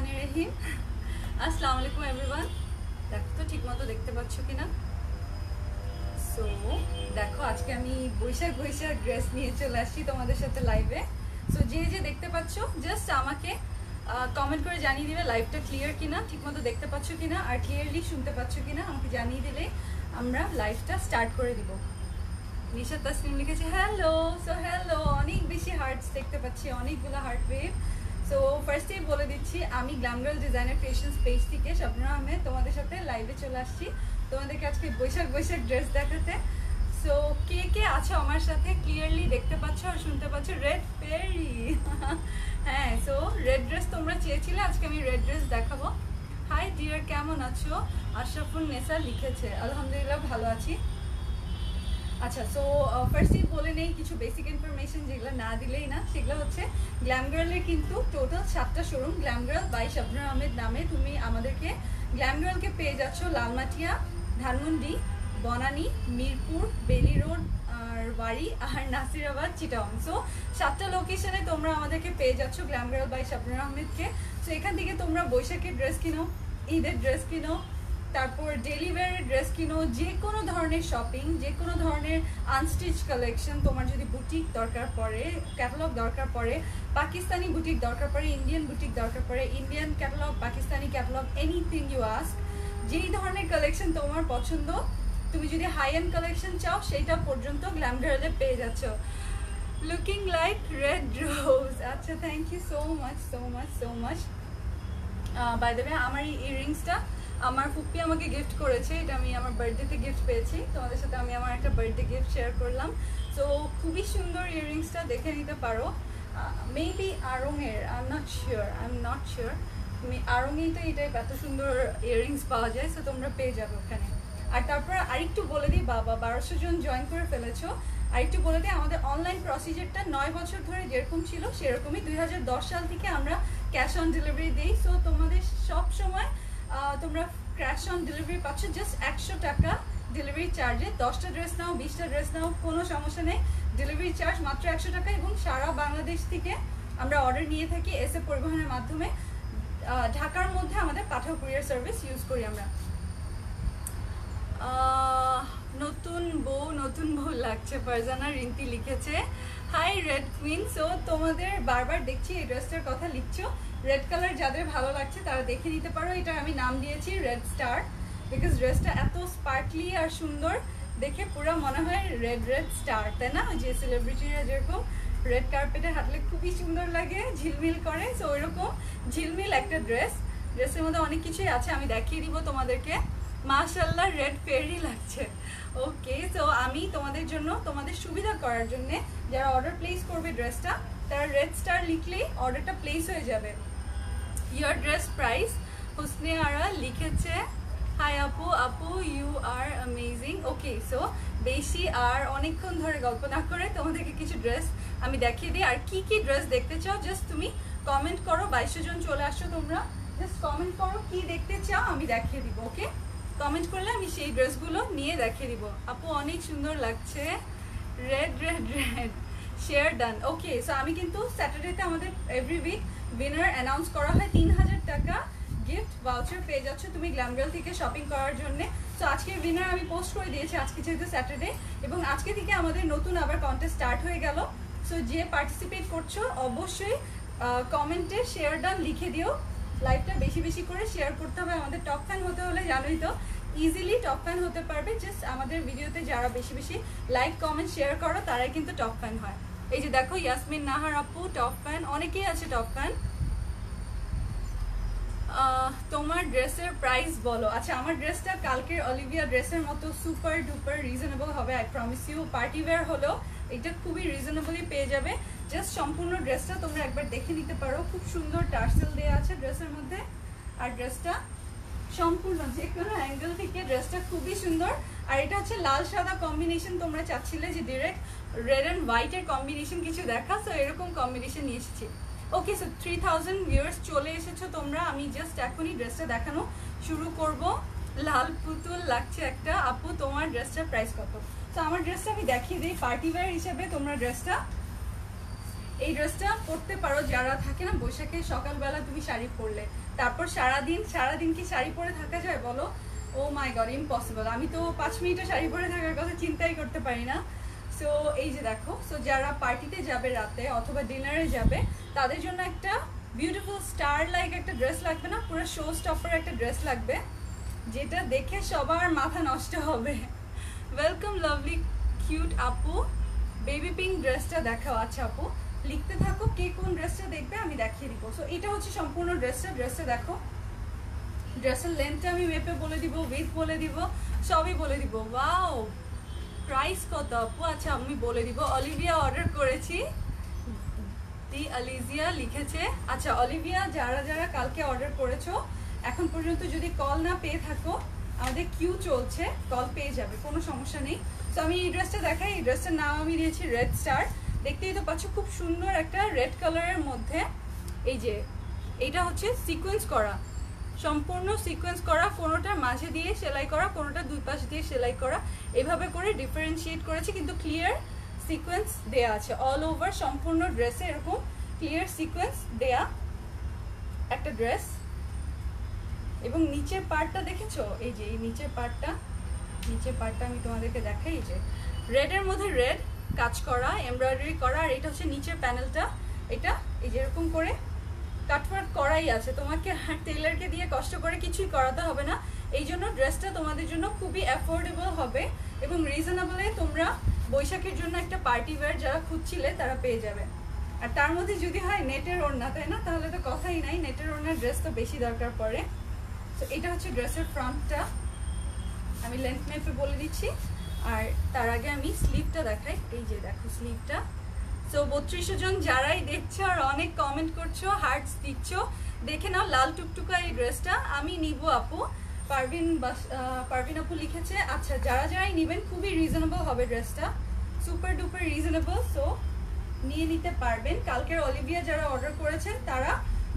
রহমানির রহিম। আসসালামু আলাইকুম এভরিওয়ান। দেখো তো ঠিকমতো দেখতে পাচ্ছ কিনা। সো দেখো আজকে আমি বৈশাখ ড্রেস নিয়ে চলে আসছি তোমাদের সাথে লাইভে। সো যে দেখতে পাচ্ছ জাস্ট আমাকে কমেন্ট করে জানিয়ে দিবে লাইভটা ক্লিয়ার কিনা, ঠিকমতো দেখতে পাচ্ছ কিনা আর ক্লিয়ারলি শুনতে পাচ্ছ কিনা। আমাকে জানিয়ে দিলে আমরা লাইভটা স্টার্ট করে দিব। নিশা তাসনিম লিখেছে হ্যালো। সো হ্যালো, অনেক বেশি হার্টস দেখতে পাচ্ছি, অনেকগুলো হার্ট ওয়েভ। সো ফার্স্টেই বলে দিচ্ছি, আমি glam girl designer creations page থেকে শাবনূর আহমেদ তোমাদের সাথে লাইভে চলে আসছি তোমাদেরকে আজকে বৈশাখ ড্রেস দেখাতে। সো কে কে আছো আমার সাথে ক্লিয়ারলি দেখতে পাচ্ছ আর শুনতে পাচ্ছ? রেড পেরি হ্যাঁ, সো রেড ড্রেস তোমরা চেয়েছিলে, আজকে আমি রেড ড্রেস দেখাবো। হাই ডিয়ার, কেমন আছো? আশরাফুল নেসা লিখেছে আলহামদুলিল্লাহ ভালো আছি। আচ্ছা, সো ফার্স্টই বলে নেই কিছু বেসিক ইনফরমেশন যেগুলো না দিলেই না। সেগুলো হচ্ছে গ্ল্যাম গার্লের কিন্তু টোটাল 7টা showroom. Glam girl by Shabnur Ahmed নামে তুমি আমাদেরকে গ্ল্যাম গার্লকে পেয়ে যাচ্ছ লালমাটিয়া, ধানমন্ডি, বনানী, মিরপুর, বেলি রোড আর ওয়ারি আর নাসিরাবাদ, চিটাগং। সো 7টা লোকেশনে তোমরা আমাদেরকে পেয়ে যাচ্ছ গ্ল্যাম গার্ল বাই শাবনূর আহমেদকে। সো এখান থেকে তোমরা বৈশাখের ড্রেস কিনো, ঈদের ড্রেস কিনো, তারপর ডেলি ওয়্যারের ড্রেস কিনো, যে কোনো ধরনের শপিং, যে কোনো ধরনের আনস্টিচ কালেকশন, তোমার যদি বুটিক দরকার পড়ে, ক্যাটালগ দরকার পড়ে, পাকিস্তানি বুটিক দরকার পড়ে, ইন্ডিয়ান বুটিক দরকার পড়ে, Indian catalogue, Pakistani catalogue, anything you ask, যেই ধরনের কালেকশন তোমার পছন্দ, তুমি যদি হাই এন্ড কালেকশন চাও সেইটা পর্যন্ত গ্ল্যাম গার্লে পেয়ে যাচ্ছ। Looking like red rose. আচ্ছা, thank you so much. By the way, আমার এই ইয়াররিংসটা আমার ফুপ্পি আমাকে গিফট করেছে। এটা আমি আমার বার্থডেতে গিফট পেয়েছি। তোমাদের সাথে আমি আমার একটা বার্থডে গিফট শেয়ার করলাম। সো খুবই সুন্দর ইয়াররিংসটা, দেখে নিতে পারো। মেবি আড়ংয়ের, আই এম নট শিওর। তুমি আড়ংয়েই তো এটা এত সুন্দর ইয়াররিংস পাওয়া যায়। সো তোমরা পেয়ে যাবে ওখানে। আর তারপর আরেকটু বলে দিই, বাবা 1200 জন জয়েন করে ফেলেছো। আরেকটু বলে দিই, আমাদের অনলাইন প্রসিজারটা 9 বছর ধরে যেরকম ছিল সেরকমই। 2010 সাল থেকে আমরা ক্যাশ অন ডেলিভারি দিই। সো তোমাদের সব সময় তোমরা ক্যাশ অন ডেলিভারি পাচ্ছ জাস্ট 100 টাকা ডেলিভারি চার্জে। 10টা ড্রেস নাও, 20টা ড্রেস নাও, কোনো সমস্যা নেই। ডেলিভারি চার্জ মাত্র 100 টাকা। এবং সারা বাংলাদেশ থেকে আমরা অর্ডার নিয়ে থাকি এসএ পরিবহনের মাধ্যমে। ঢাকার মধ্যে আমাদের পাঠাও কুরিয়ার সার্ভিস ইউজ করি আমরা। নতুন বউ লাগছে, ফারজানা রিন্তি লিখেছে। High red queen. সো তোমাদের বারবার দেখছি এই ড্রেসটার কথা লিখছো। রেড কালার যাদের ভালো লাগছে তারা দেখে নিতে পারো। এটা আমি নাম দিয়েছি রেড স্টার, বিকজ ড্রেসটা এত স্পার্কলি আর সুন্দর, দেখে পুরো মনে হয় রেড স্টার, তাই না? যে সেলিব্রিটিরা যেরকম রেড কার্পেটে হাঁটলে খুবই সুন্দর লাগে, ঝিলমিল করে। সো ওইরকম ঝিলমিল একটা ড্রেসের মধ্যে অনেক কিছুই আছে, আমি দেখিয়ে দিব তোমাদেরকে। মাশাআল্লাহ, রেড ফেরি লাগছে। ওকে, সো আমি তোমাদের জন্য, তোমাদের সুবিধা করার জন্য যারা অর্ডার প্লেস করবে ড্রেসটা, তারা রেড স্টার লিখলেই অর্ডারটা প্লেস হয়ে যাবে। Your dress price, Husne Ara লিখেছে। হাই আপু you are amazing. Okay, so বেশি আর অনেকক্ষণ ধরে গল্প না করে তোমাদেরকে কিছু ড্রেস আমি দেখিয়ে দিই। আর কি কি ড্রেস দেখতে চাও জাস্ট তুমি কমেন্ট করো। 2200 জন চলে আসছো তোমরা, জাস্ট কমেন্ট করো কি দেখতে চাও, আমি দেখিয়ে দিব। ওকে, কমেন্ট করলে আমি সেই ড্রেসগুলো নিয়ে দেখিয়ে দিব। আপু অনেক সুন্দর লাগছে, রেড শেয়ার ডান। ওকে, সো আমি কিন্তু স্যাটারডেতে আমাদের এভরি উইক উইনার অ্যানাউন্স করা হয়। 3000 টাকা গিফট ভাউচার পেয়ে যাচ্ছ তুমি গ্ল্যাম গার্ল থেকে শপিং করার জন্য। সো আজকের উইনার আমি পোস্ট করে দিয়েছি আজকে যেহেতু স্যাটারডে, এবং আজকে থেকে আমাদের নতুন আবার কন্টেস্ট স্টার্ট হয়ে গেল। সো যে পার্টিসিপেট করছো অবশ্যই কমেন্টে শেয়ার ডান লিখে দিও। লাইভটা বেশি করে শেয়ার করতে হবে। আমাদের টপ ফ্যান হতে হলে জানোই তো, ইজিলি টপ ফ্যান হতে পারবে। জাস্ট আমাদের ভিডিওতে যারা বেশি লাইক কমেন্ট শেয়ার করো তারাই কিন্তু টপ ফ্যান হয়। এই যে দেখো, ইয়াসমিন নাহার আপু টপ ফ্যান, অনেকেই আছে টপ ফ্যান। তোমার ড্রেসের প্রাইস বলো। আচ্ছা, আমার ড্রেসটা কালকের অলিভিয়া ড্রেসের মতো সুপার ডুপার রিজনেবল হবে, I promise you. Party wear হলেও এটা খুবই রিজনেবলি পেয়ে যাবে। জাস্ট সম্পূর্ণ ড্রেসটা তোমরা একবার দেখে নিতে পারো। খুব সুন্দর টার্সেল দেওয়া আছে ড্রেসের মধ্যে। আর ড্রেসটা সম্পূর্ণ যে কোনো অ্যাঙ্গেল থেকে ড্রেসটা খুবই সুন্দর। আর এটা হচ্ছে লাল সাদা কম্বিনেশন। তোমরা চাচ্ছিলে যে ডিরেক্ট রেড অ্যান্ড হোয়াইটের কম্বিনেশন কিছু দেখা, সো এরকম কম্বিনেশন নিয়ে এসেছি। ওকে, সো 3000 ভিউয়ার্স চলে এসেছো তোমরা। আমি জাস্ট এখনই ড্রেসটা দেখানো শুরু করব। লাল পুতুল লাগছে একটা। আপু তোমার ড্রেসটার প্রাইস কত? তো আমার ড্রেসটা আমি দেখিয়ে দিই পার্টি ওয়্যার হিসেবে। তোমরা ড্রেসটা এই ড্রেসটা পরতে পারো যারা থাকে না বৈশাখে সকালবেলা তুমি শাড়ি পরলে, তারপর সারাদিন কি শাড়ি পরে থাকা যায় বলো? ও মাই গড, ইম্পসিবল। আমি তো 5 মিনিটও শাড়ি পরে থাকার কথা চিন্তাই করতে পারি না। সো এই যে দেখো, সো যারা পার্টিতে যাবে রাতে অথবা ডিনারে যাবে তাদের জন্য একটা বিউটিফুল স্টার লাইক একটা ড্রেস লাগবে না, পুরো শো স্টপার একটা ড্রেস লাগবে যেটা দেখে সবার মাথা নষ্ট হবে। ওয়েলকাম লাভলি কিউট আপু, বেবি পিঙ্ক ড্রেসটা দেখাও। আচ্ছা আপু লিখতে থাকো কে কোন ড্রেসটা দেখবে, আমি দেখিয়ে দিব। সো এটা হচ্ছে সম্পূর্ণ ড্রেসটা দেখো। ড্রেসের লেন্থটা আমি মেপে বলে দিব, উইথ বলে দিব, সবই বলে দিব। ওয়াও, প্রাইস কত আপু? আচ্ছা আমি বলে দিব। অলিভিয়া অর্ডার করেছি, দি আলিজিয়া লিখেছে। আচ্ছা অলিভিয়া, যারা কালকে অর্ডার করেছো এখন পর্যন্ত যদি কল না পেয়ে থাকো, আমাদের কিউ চলছে, কল পেয়ে যাবে, কোনো সমস্যা নেই। তো আমি এই ড্রেসটা দেখাই। এই ড্রেসটার নাম আমি দিয়েছি রেড স্টার। দেখতেই তো পাচ্ছ খুব সুন্দর একটা রেড কালারের মধ্যে। এই যে এটা হচ্ছে সিকোয়েন্স করা, সম্পূর্ণ সিকোয়েন্স করা, কোনোটা মাঝে দিয়ে সেলাই করা, কোনোটা দুই পাশ দিয়ে সেলাই করা, এভাবে করে ডিফারেন্সিয়েট করেছে, কিন্তু ক্লিয়ার সিকোয়েন্স দেয়া আছে অল ওভার সম্পূর্ণ ড্রেসে। এরকম ক্লিয়ার সিকোয়েন্স দেয়া একটা ড্রেস। এবং নিচের পার্টটা দেখেছো? এই যে এই নিচের পার্টটা আমি তোমাদেরকে দেখাই। এই যে রেডের মধ্যে রেড কাজ করা, এমব্রয়ডারি করা, আর এটা হচ্ছে নিচের প্যানেলটা। এটা এই যে এরকম করে কাটওয়ার্ক করাই আছে, তোমাকে টেইলারকে দিয়ে কষ্ট করে কিছুই করাতে হবে না। এই জন্য ড্রেসটা তোমাদের জন্য খুবই অ্যাফোর্ডেবল হবে এবং রিজনেবলে তোমরা বৈশাখের জন্য একটা পার্টি ওয়্যার যারা খুঁজছিলে তারা পেয়ে যাবে। আর তার মধ্যে যদি হয় নেটের ওড়না, তাই না? তাহলে তো কথাই নাই, নেটের ওড়নার ড্রেস তো বেশি দরকার পড়ে। তো এটা হচ্ছে ড্রেসের ফ্রন্টটা, আমি লেন্থ মেপে বলে দিচ্ছি। আর তার আগে আমি স্লিভটা দেখাই। এই যে দেখো স্লিভটা। সো 3200 জন যারাই দেখছো আর অনেক কমেন্ট করছো, হার্টস দিচ্ছ, দেখে নাও লাল টুকটুকা এই ড্রেসটা আমি নিব আপু। পারভিন আপু লিখেছে। আচ্ছা যারাই নেবেন খুবই রিজনেবল হবে ড্রেসটা, সুপার ডুপার রিজনেবল। সো নিয়ে নিতে পারবেন। কালকের অলিভিয়া যারা অর্ডার করেছেন তারা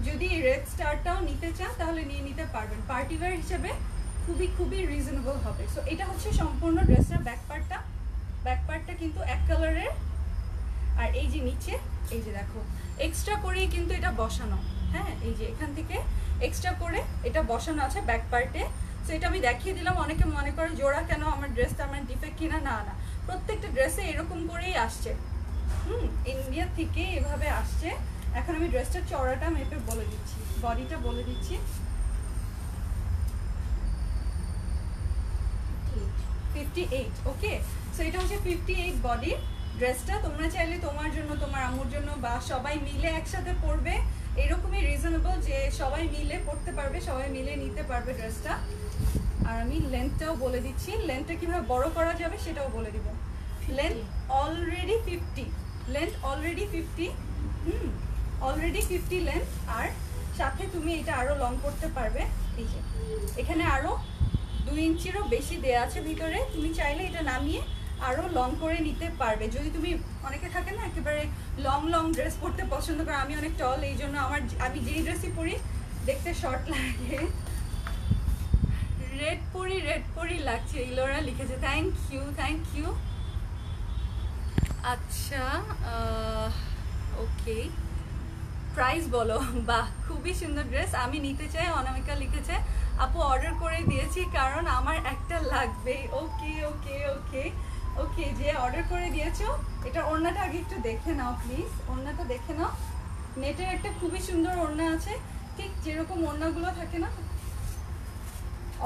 যদি রেড স্টারটাও নিতে চান তাহলে নিয়ে নিতে পারবেন, পার্টি ওয়্যার হিসেবে খুবই রিজনেবল হবে। সো এটা হচ্ছে সম্পূর্ণ ড্রেসের ব্যাক পার্টটা কিন্তু এক কালারের। আর এই যে নিচে এই যে দেখো এক্সট্রা করেই কিন্তু এটা বসানো, হ্যাঁ এই যে এখান থেকে এক্সট্রা করে এটা বসানো আছে ব্যাক পার্টে। সো এটা আমি দেখিয়ে দিলাম। অনেকে মনে করে জোড়া কেন, আমার ড্রেসটা আমার ডিফেক্ট কিনা, না প্রত্যেকটা ড্রেসে এরকম করেই আসছে, ইন্ডিয়া থেকে এভাবে আসছে। এখন আমি ড্রেসটার চওড়াটা মেপে বলে দিচ্ছি, বডিটা বলে দিচ্ছি। 58, ওকে। সো এটা হচ্ছে 58 বডি ড্রেসটা। তোমরা চাইলে তোমার জন্য, তোমার আম্মুর জন্য বা সবাই মিলে একসাথে পরবে, এরকমই রিজনেবল যে সবাই মিলে পরতে পারবে, সবাই মিলে নিতে পারবে ড্রেসটা। আর আমি লেন্থটাও বলে দিচ্ছি, লেন্থটা কিভাবে বড় করা যাবে সেটাও বলে দিব। Length already 50, already 50 length. আর সাথে তুমি এটা আরো লং করতে পারবে। এই যে এখানে আরো 2 ইঞ্চিরও বেশি দেয়া আছে ভিতরে, তুমি চাইলে এটা নামিয়ে আরো লং করে নিতে পারবে। যদি তুমি, অনেকে থাকে না একেবারে লং ড্রেস পরতে পছন্দ করে, আমি অনেক টল, এই জন্য আমি যেই ড্রেসই পরি দেখতে শর্ট লাগে। রেড পরি লাগছে, ইলোরা লিখেছে। Thank you. আচ্ছা ওকে, প্রাইস বলো। বাহ খুবই সুন্দর ড্রেস, আমি নিতে চাই। অনামিকা লিখেছে আপু অর্ডার করে দিয়েছি কারণ আমার একটা লাগবে। ওকে যে অর্ডার করে দিয়েছো, এটা ওড়নাটা আগে একটু দেখে নাও প্লিজ, ওড়নাটা দেখে নাও। নেটের একটা খুবই সুন্দর ওড়না আছে, ঠিক যেরকম ওড়নাগুলো থাকে না,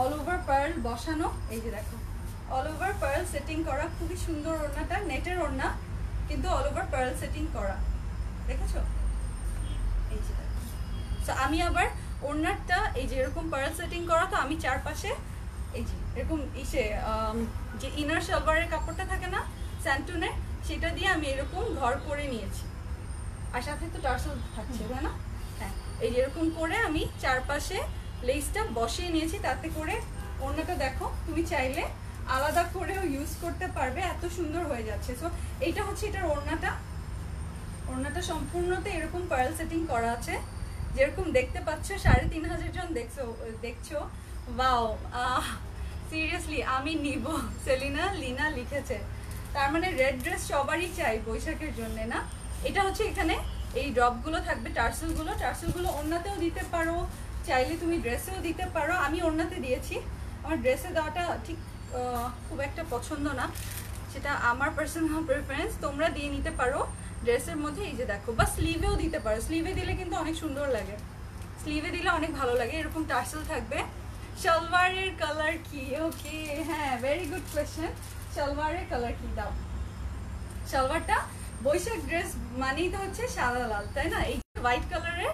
অল ওভার পার্ল বসানো। এই যে দেখো অল ওভার পার্ল সেটিং করা, খুবই সুন্দর ওড়নাটা, নেটের ওড়না কিন্তু অল ওভার পার্ল সেটিং করা, দেখেছো? এই যে দেখো। সো আমি আবার ওড়নাটা এই যে এরকম পার্ল সেটিং করা, তো আমি চারপাশে এই যে এরকম যে ইনার সালোয়ারের কাপড়টা থাকে না স্যান্টুনের, সেটা দিয়ে আমি এরকম ঘর করে নিয়েছি। আর সাথে তো টার্সেল থাকছে, তাই না? হ্যাঁ এই যে এরকম করে আমি চারপাশে লেসটা বসিয়ে নিয়েছি, তাতে করে ওড়নাটা দেখো তুমি চাইলে আলাদা করেও ইউজ করতে পারবে, এত সুন্দর হয়ে যাচ্ছে। সো এইটা হচ্ছে এটার ওড়নাটা সম্পূর্ণতে এরকম পার্ল সেটিং করা আছে, যেরকম দেখতে পাচ্ছ। 3500 জন দেখছো। ওয়াও, সিরিয়াসলি আমি নিব। লিনা লিখেছে। তার মানে রেড ড্রেস সবারই চাই বৈশাখের জন্য, না? এটা হচ্ছে এখানে এই ড্রপগুলো থাকবে, টার্সেলগুলো ওড়নাতেও দিতে পারো, চাইলে তুমি ড্রেসেও দিতে পারো। আমি ওড়নাতে দিয়েছি, আমার ড্রেসে দেওয়াটা ঠিক খুব একটা পছন্দ না, সেটা আমার পার্সোনাল প্রেফারেন্স। তোমরা দিয়ে নিতে পারো ড্রেসের মধ্যে। এই যে দেখো, বা স্লিভেও দিতে পারো, স্লিভে দিলে কিন্তু অনেক সুন্দর লাগে, স্লিভে দিলে অনেক ভালো লাগে। এরকম টার্সেল থাকবে। সালোয়ারের কালার কি? ওকে, হ্যাঁ, ভেরি গুড কোয়েশ্চেন। সালোয়ারের কালার কি দাও? সালোয়ারটা বৈশাখ ড্রেস মানেই তো হচ্ছে সাদা লাল, তাই না? এই হোয়াইট কালারের।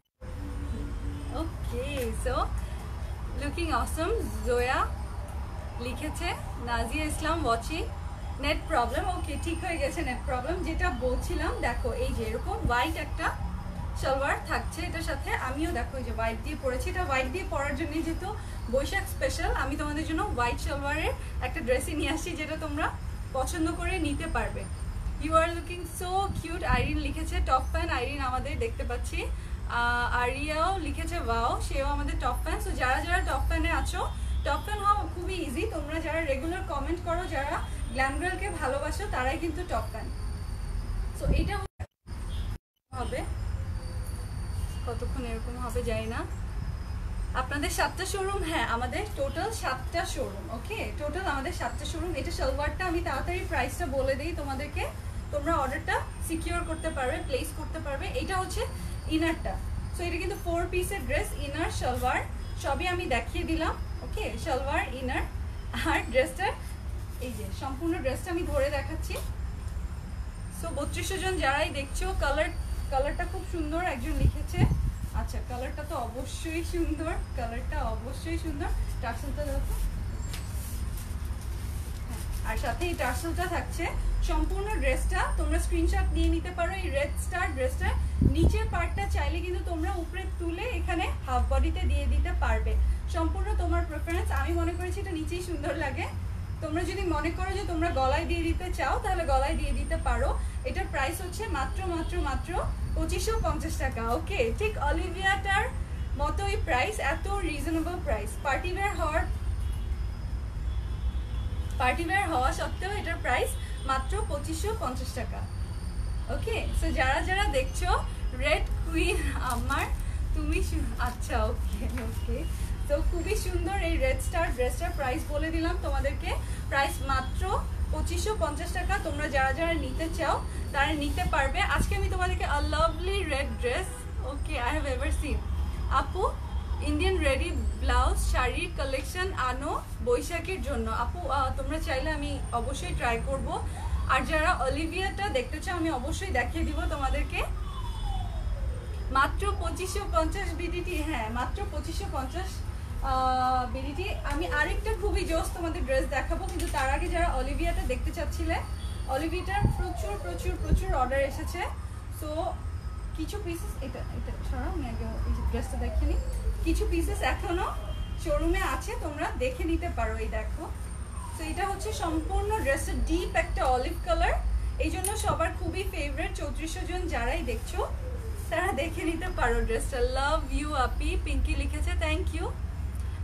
ওকে, সো লুকিং অসম। জোয়া লিখেছে, নাজিয়া ইসলাম ওয়াচিং। নেট প্রবলেম, ওকে, ঠিক হয়ে গেছে নেট প্রবলেম। যেটা বলছিলাম, দেখো এই যে এরকম হোয়াইট একটা সালোয়ার থাকছে এটার সাথে। আমিও দেখো এই যে হোয়াইট দিয়ে পরেছি, এটা হোয়াইট দিয়ে পরার জন্য যেহেতু বৈশাখ স্পেশাল, আমি তোমাদের জন্য হোয়াইট সালোয়ারের একটা ড্রেসই নিয়ে আসছি, যেটা তোমরা পছন্দ করে নিতে পারবে। You are looking so cute, Irene লিখেছে। টপ ফ্যান আইরিন আমাদের, দেখতে পাচ্ছি। আরিয়াও লিখেছে ওয়াও, সেও আমাদের টপ ফ্যান। সো যারা যারা টপ ফ্যানে আছো, টপ ফ্যান হওয়া খুবই ইজি। তোমরা যারা রেগুলার কমেন্ট করো, যারা গ্ল্যাম গার্লকে ভালোবাসো, তারাই কিন্তু টপ ফ্যান। সো এইটা হবে কতক্ষণ এরকম হবে জানি না। আপনাদের 7টা শোরুম? হ্যাঁ, আমাদের টোটাল 7টা শোরুম। ওকে, টোটাল আমাদের 7টা শোরুম। এটা সালোয়ারটা আমি তাড়াতাড়ি প্রাইসটা বলে দিই তোমাদেরকে, তোমরা অর্ডারটা সিকিউর করতে পারবে, প্লেস করতে পারবে। এটা হচ্ছে ইনারটা। সো এটা কিন্তু 4 পিসের ড্রেস, ইনার সালোয়ার সবই আমি দেখিয়ে দিলাম। ওকে, সালোয়ার, ইনার আর ড্রেসটা, এই যে সম্পূর্ণ ড্রেসটা আমি ধরে দেখাচ্ছি। সো 3200 জন যারাই দেখছো, কালারটা খুব সুন্দর একজন লিখেছে। আচ্ছা, কালারটা তো অবশ্যই সুন্দর, কালারটা অবশ্যই সুন্দর। টার্সেলটা দেখো, আর সাথে এই টার্সেলটা থাকছে। সম্পূর্ণ ড্রেসটা তোমরা স্ক্রিনশট নিয়ে নিতে পারো। এই রেড স্টার ড্রেসটা নিচের পার্টটা চাইলে কিন্তু তোমরা উপরে তুলে এখানে হাফ বডিতে দিয়ে দিতে পারবে, সম্পূর্ণ তোমার প্রেফারেন্স। আমি মনে করেছি এটা নিচেই সুন্দর লাগে। তোমরা যদি মনে করো যে তোমরা গলায় দিয়ে দিতে চাও, তাহলে গলায় দিয়ে দিতে পারো। এটার প্রাইস হচ্ছে মাত্র 2550 টাকা। ওকে, ঠিক অলিভিয়াটার মতোই প্রাইস, এত রিজনেবল প্রাইস। পার্টিওয়্যার হওয়া সত্ত্বেও এটার প্রাইস মাত্র 2550 টাকা। ওকে, সো যারা যারা দেখছো, রেড কুইন আমার, তুমি আচ্ছা, ওকে ওকে। তো খুবই সুন্দর এই রেড স্টার ড্রেসটার প্রাইস বলে দিলাম তোমাদেরকে, প্রাইস মাত্র 2550 টাকা। তোমরা যারা যারা নিতে চাও তারা নিতে পারবে। আজকে আমি তোমাদেরকে a lovely red dress, okay, I have ever seen. আপু, ইন্ডিয়ান রেডি ব্লাউজ শাড়ির কালেকশন আনো বৈশাখের জন্য। আপু, তোমরা চাইলে আমি অবশ্যই ট্রাই করব। আর যারা অলিভিয়াটা দেখতে চাও, আমি অবশ্যই দেখিয়ে দিব তোমাদেরকে। মাত্র 2550 বিডিটি, হ্যাঁ মাত্র 2550 বিডিটি। আমি আরেকটা খুবই জোস তোমাদের ড্রেস দেখাবো, কিন্তু তার আগে যারা অলিভিয়াটা দেখতে চাচ্ছিলে, অলিভিয়াটার প্রচুর প্রচুর প্রচুর অর্ডার এসেছে। সো কিছু পিসেস, এটা ছাড়াও আমি আগে এই ড্রেসটা দেখে নিই। কিছু পিসেস এখনো শোরুমে আছে, তোমরা দেখে নিতে পারো। এই দেখো, তো এটা হচ্ছে সম্পূর্ণ ড্রেসের ডিপ একটা অলিভ কালার, এই জন্য সবার খুবই ফেভারিট। 3400 জন যারাই দেখছো তারা দেখে নিতে পারো ড্রেসটা। লাভ ইউ আপি, পিঙ্কি লিখেছে, থ্যাংক ইউ।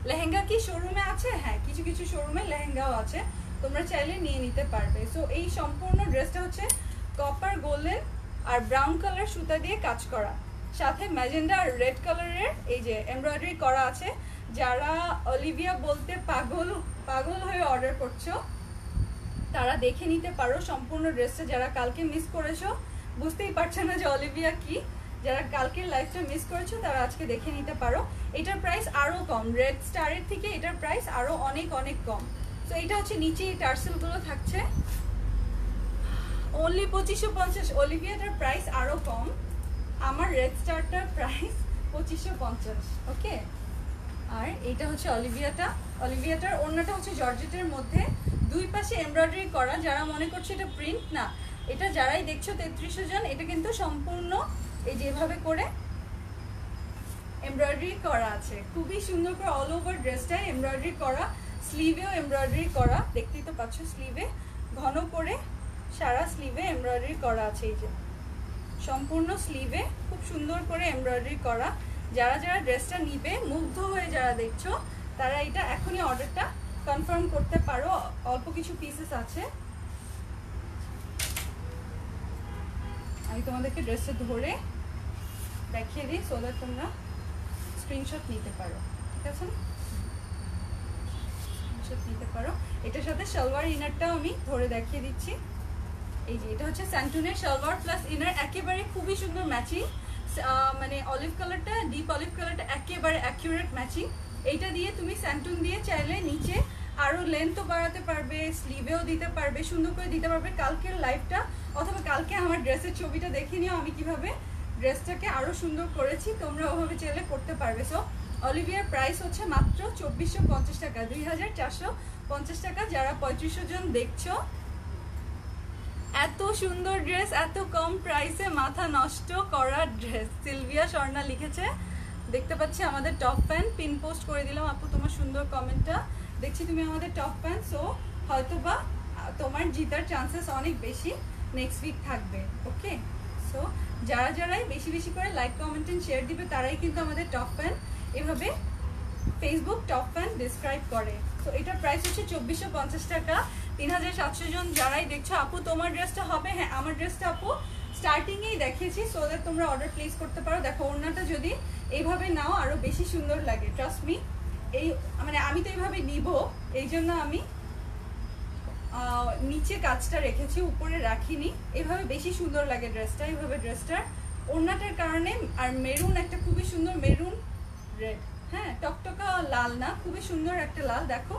লেহেঙ্গা কি শোরুমে আছে? হ্যাঁ, কিছু কিছু শোরুমে লেহেঙ্গাও আছে, তোমরা চাইলে নিয়ে নিতে পারবে। সো এই সম্পূর্ণ ড্রেসটা হচ্ছে কপার, গোল্ডেন আর ব্রাউন কালার সুতা দিয়ে কাজ করা, সাথে ম্যাজেন্ডা আর রেড কালারের এই যে এমব্রয়ডারি করা আছে। যারা অলিভিয়া বলতে পাগল হয়ে অর্ডার করছো, তারা দেখে নিতে পারো সম্পূর্ণ ড্রেসটা। যারা কালকে মিস করেছো, বুঝতেই পারছো না যে অলিভিয়া কি, যারা কালকের লাইফটা মিস করেছো তারা আজকে দেখে নিতে পারো। এটার প্রাইস আরও কম, রেড স্টারের থেকে এটার প্রাইস আরও অনেক অনেক কম। তো এটা হচ্ছে নিচে এই টার্সেলগুলো থাকছে, অনলি 2550। অলিভিয়াটার প্রাইস আরও কম, আমার রেড স্টারটার প্রাইস 2550। ওকে, আর এইটা হচ্ছে অলিভিয়াটার ওড়নাটা হচ্ছে জর্জেটের মধ্যে, দুই পাশে এমব্রয়ডারি করা। যারা মনে করছে এটা প্রিন্ট না, এটা যারাই দেখছো 3300 জন, এটা কিন্তু সম্পূর্ণ এই যেভাবে করে এমব্রয়ডারি করা আছে, খুবই সুন্দর করে অল ওভার ড্রেসটাই এমব্রয়ডারি করা। স্লিভেও এমব্রয়ডারি করা, দেখতেই তো পাচ্ছ, স্লিভে ঘন করে সারা স্লিভে এমব্রয়ডারি করা আছে। এই যে সম্পূর্ণ স্লিভে খুব সুন্দর করে এমব্রয়ডারি করা। যারা যারা ড্রেসটা নিবে, মুগ্ধ হয়ে যারা দেখছো, তারা এটা এখনই অর্ডারটা কনফার্ম করতে পারো। অল্প কিছু পিসেস আছে। আমি তোমাদেরকে ড্রেসটা ধরে দেখিয়ে দিই সো দ্যাট তোমরা স্ক্রিনশট নিতে পারো, ঠিক আছে না? স্ক্রিনশট নিতে পারো। এটার সাথে সালোয়ার ইনারটাও আমি ধরে দেখিয়ে দিচ্ছি। এই যে এটা হচ্ছে স্যান্টুনের সালোয়ার প্লাস ইনার, একেবারে খুবই সুন্দর ম্যাচিং, মানে অলিভ কালারটা, ডিপ অলিভ কালারটা একেবারে অ্যাকিউরেট ম্যাচিং। এইটা দিয়ে তুমি স্যান্টুন দিয়ে চাইলে নিচে আরও লেন্থও বাড়াতে পারবে, স্লিভেও দিতে পারবে, সুন্দর করে দিতে পারবে। কালকের লাইভটা অথবা কালকে আমার ড্রেসের ছবিটা দেখে নিও আমি কিভাবে ড্রেসটাকে আরও সুন্দর করেছি, তোমরা ওভাবে চাইলে করতে পারবে। সো অলিভিয়ার প্রাইস হচ্ছে মাত্র 2450 টাকা, 2450 টাকা। যারা 3500 জন দেখছো, এত সুন্দর ড্রেস এত কম প্রাইসে মাথা নষ্ট করা ড্রেস। সিলভিয়া স্বর্ণা লিখেছে, দেখতে পাচ্ছি আমাদের টপ ফ্যান, পিন পোস্ট করে দিলাম আপু তোমার সুন্দর কমেন্টটা, দেখছি তুমি আমাদের টপ ফ্যান। সো হয়তোবা তোমার জিতার চান্সেস অনেক বেশি, নেক্সট উইক থাকবে। ওকে, সো যারাই বেশি বেশি করে লাইক কমেন্ট এন্ড শেয়ার দিবে তারাই কিন্তু আমাদের টপ ফ্যান, এভাবে ফেসবুক টপ ফ্যান ডিসক্রাইব করে। তো এটার প্রাইস হচ্ছে 2450 টাকা। 3700 জন যারাই দেখছো, আপু তোমার ড্রেসটা হবে? হ্যাঁ, আমার ড্রেসটা আপু স্টার্টিংয়েই দেখিয়েছি সো দ্যাট তোমরা অর্ডার প্লেস করতে পারো। দেখো ওড়নাটা যদি এইভাবে নাও আরও বেশি সুন্দর লাগে, ট্রাস্ট মি। এই মানে আমি তো এইভাবে নিব, এই জন্য আমি নিচে কাজটা রেখেছি, উপরে রাখিনি, এভাবে বেশি সুন্দর লাগে ড্রেসটা। এইভাবে ড্রেসটার ওড়নাটার কারণে, আর মেরুন একটা খুবই সুন্দর মেরুন রেড, হ্যাঁ টকটকা লাল না, খুবই সুন্দর একটা লাল, দেখো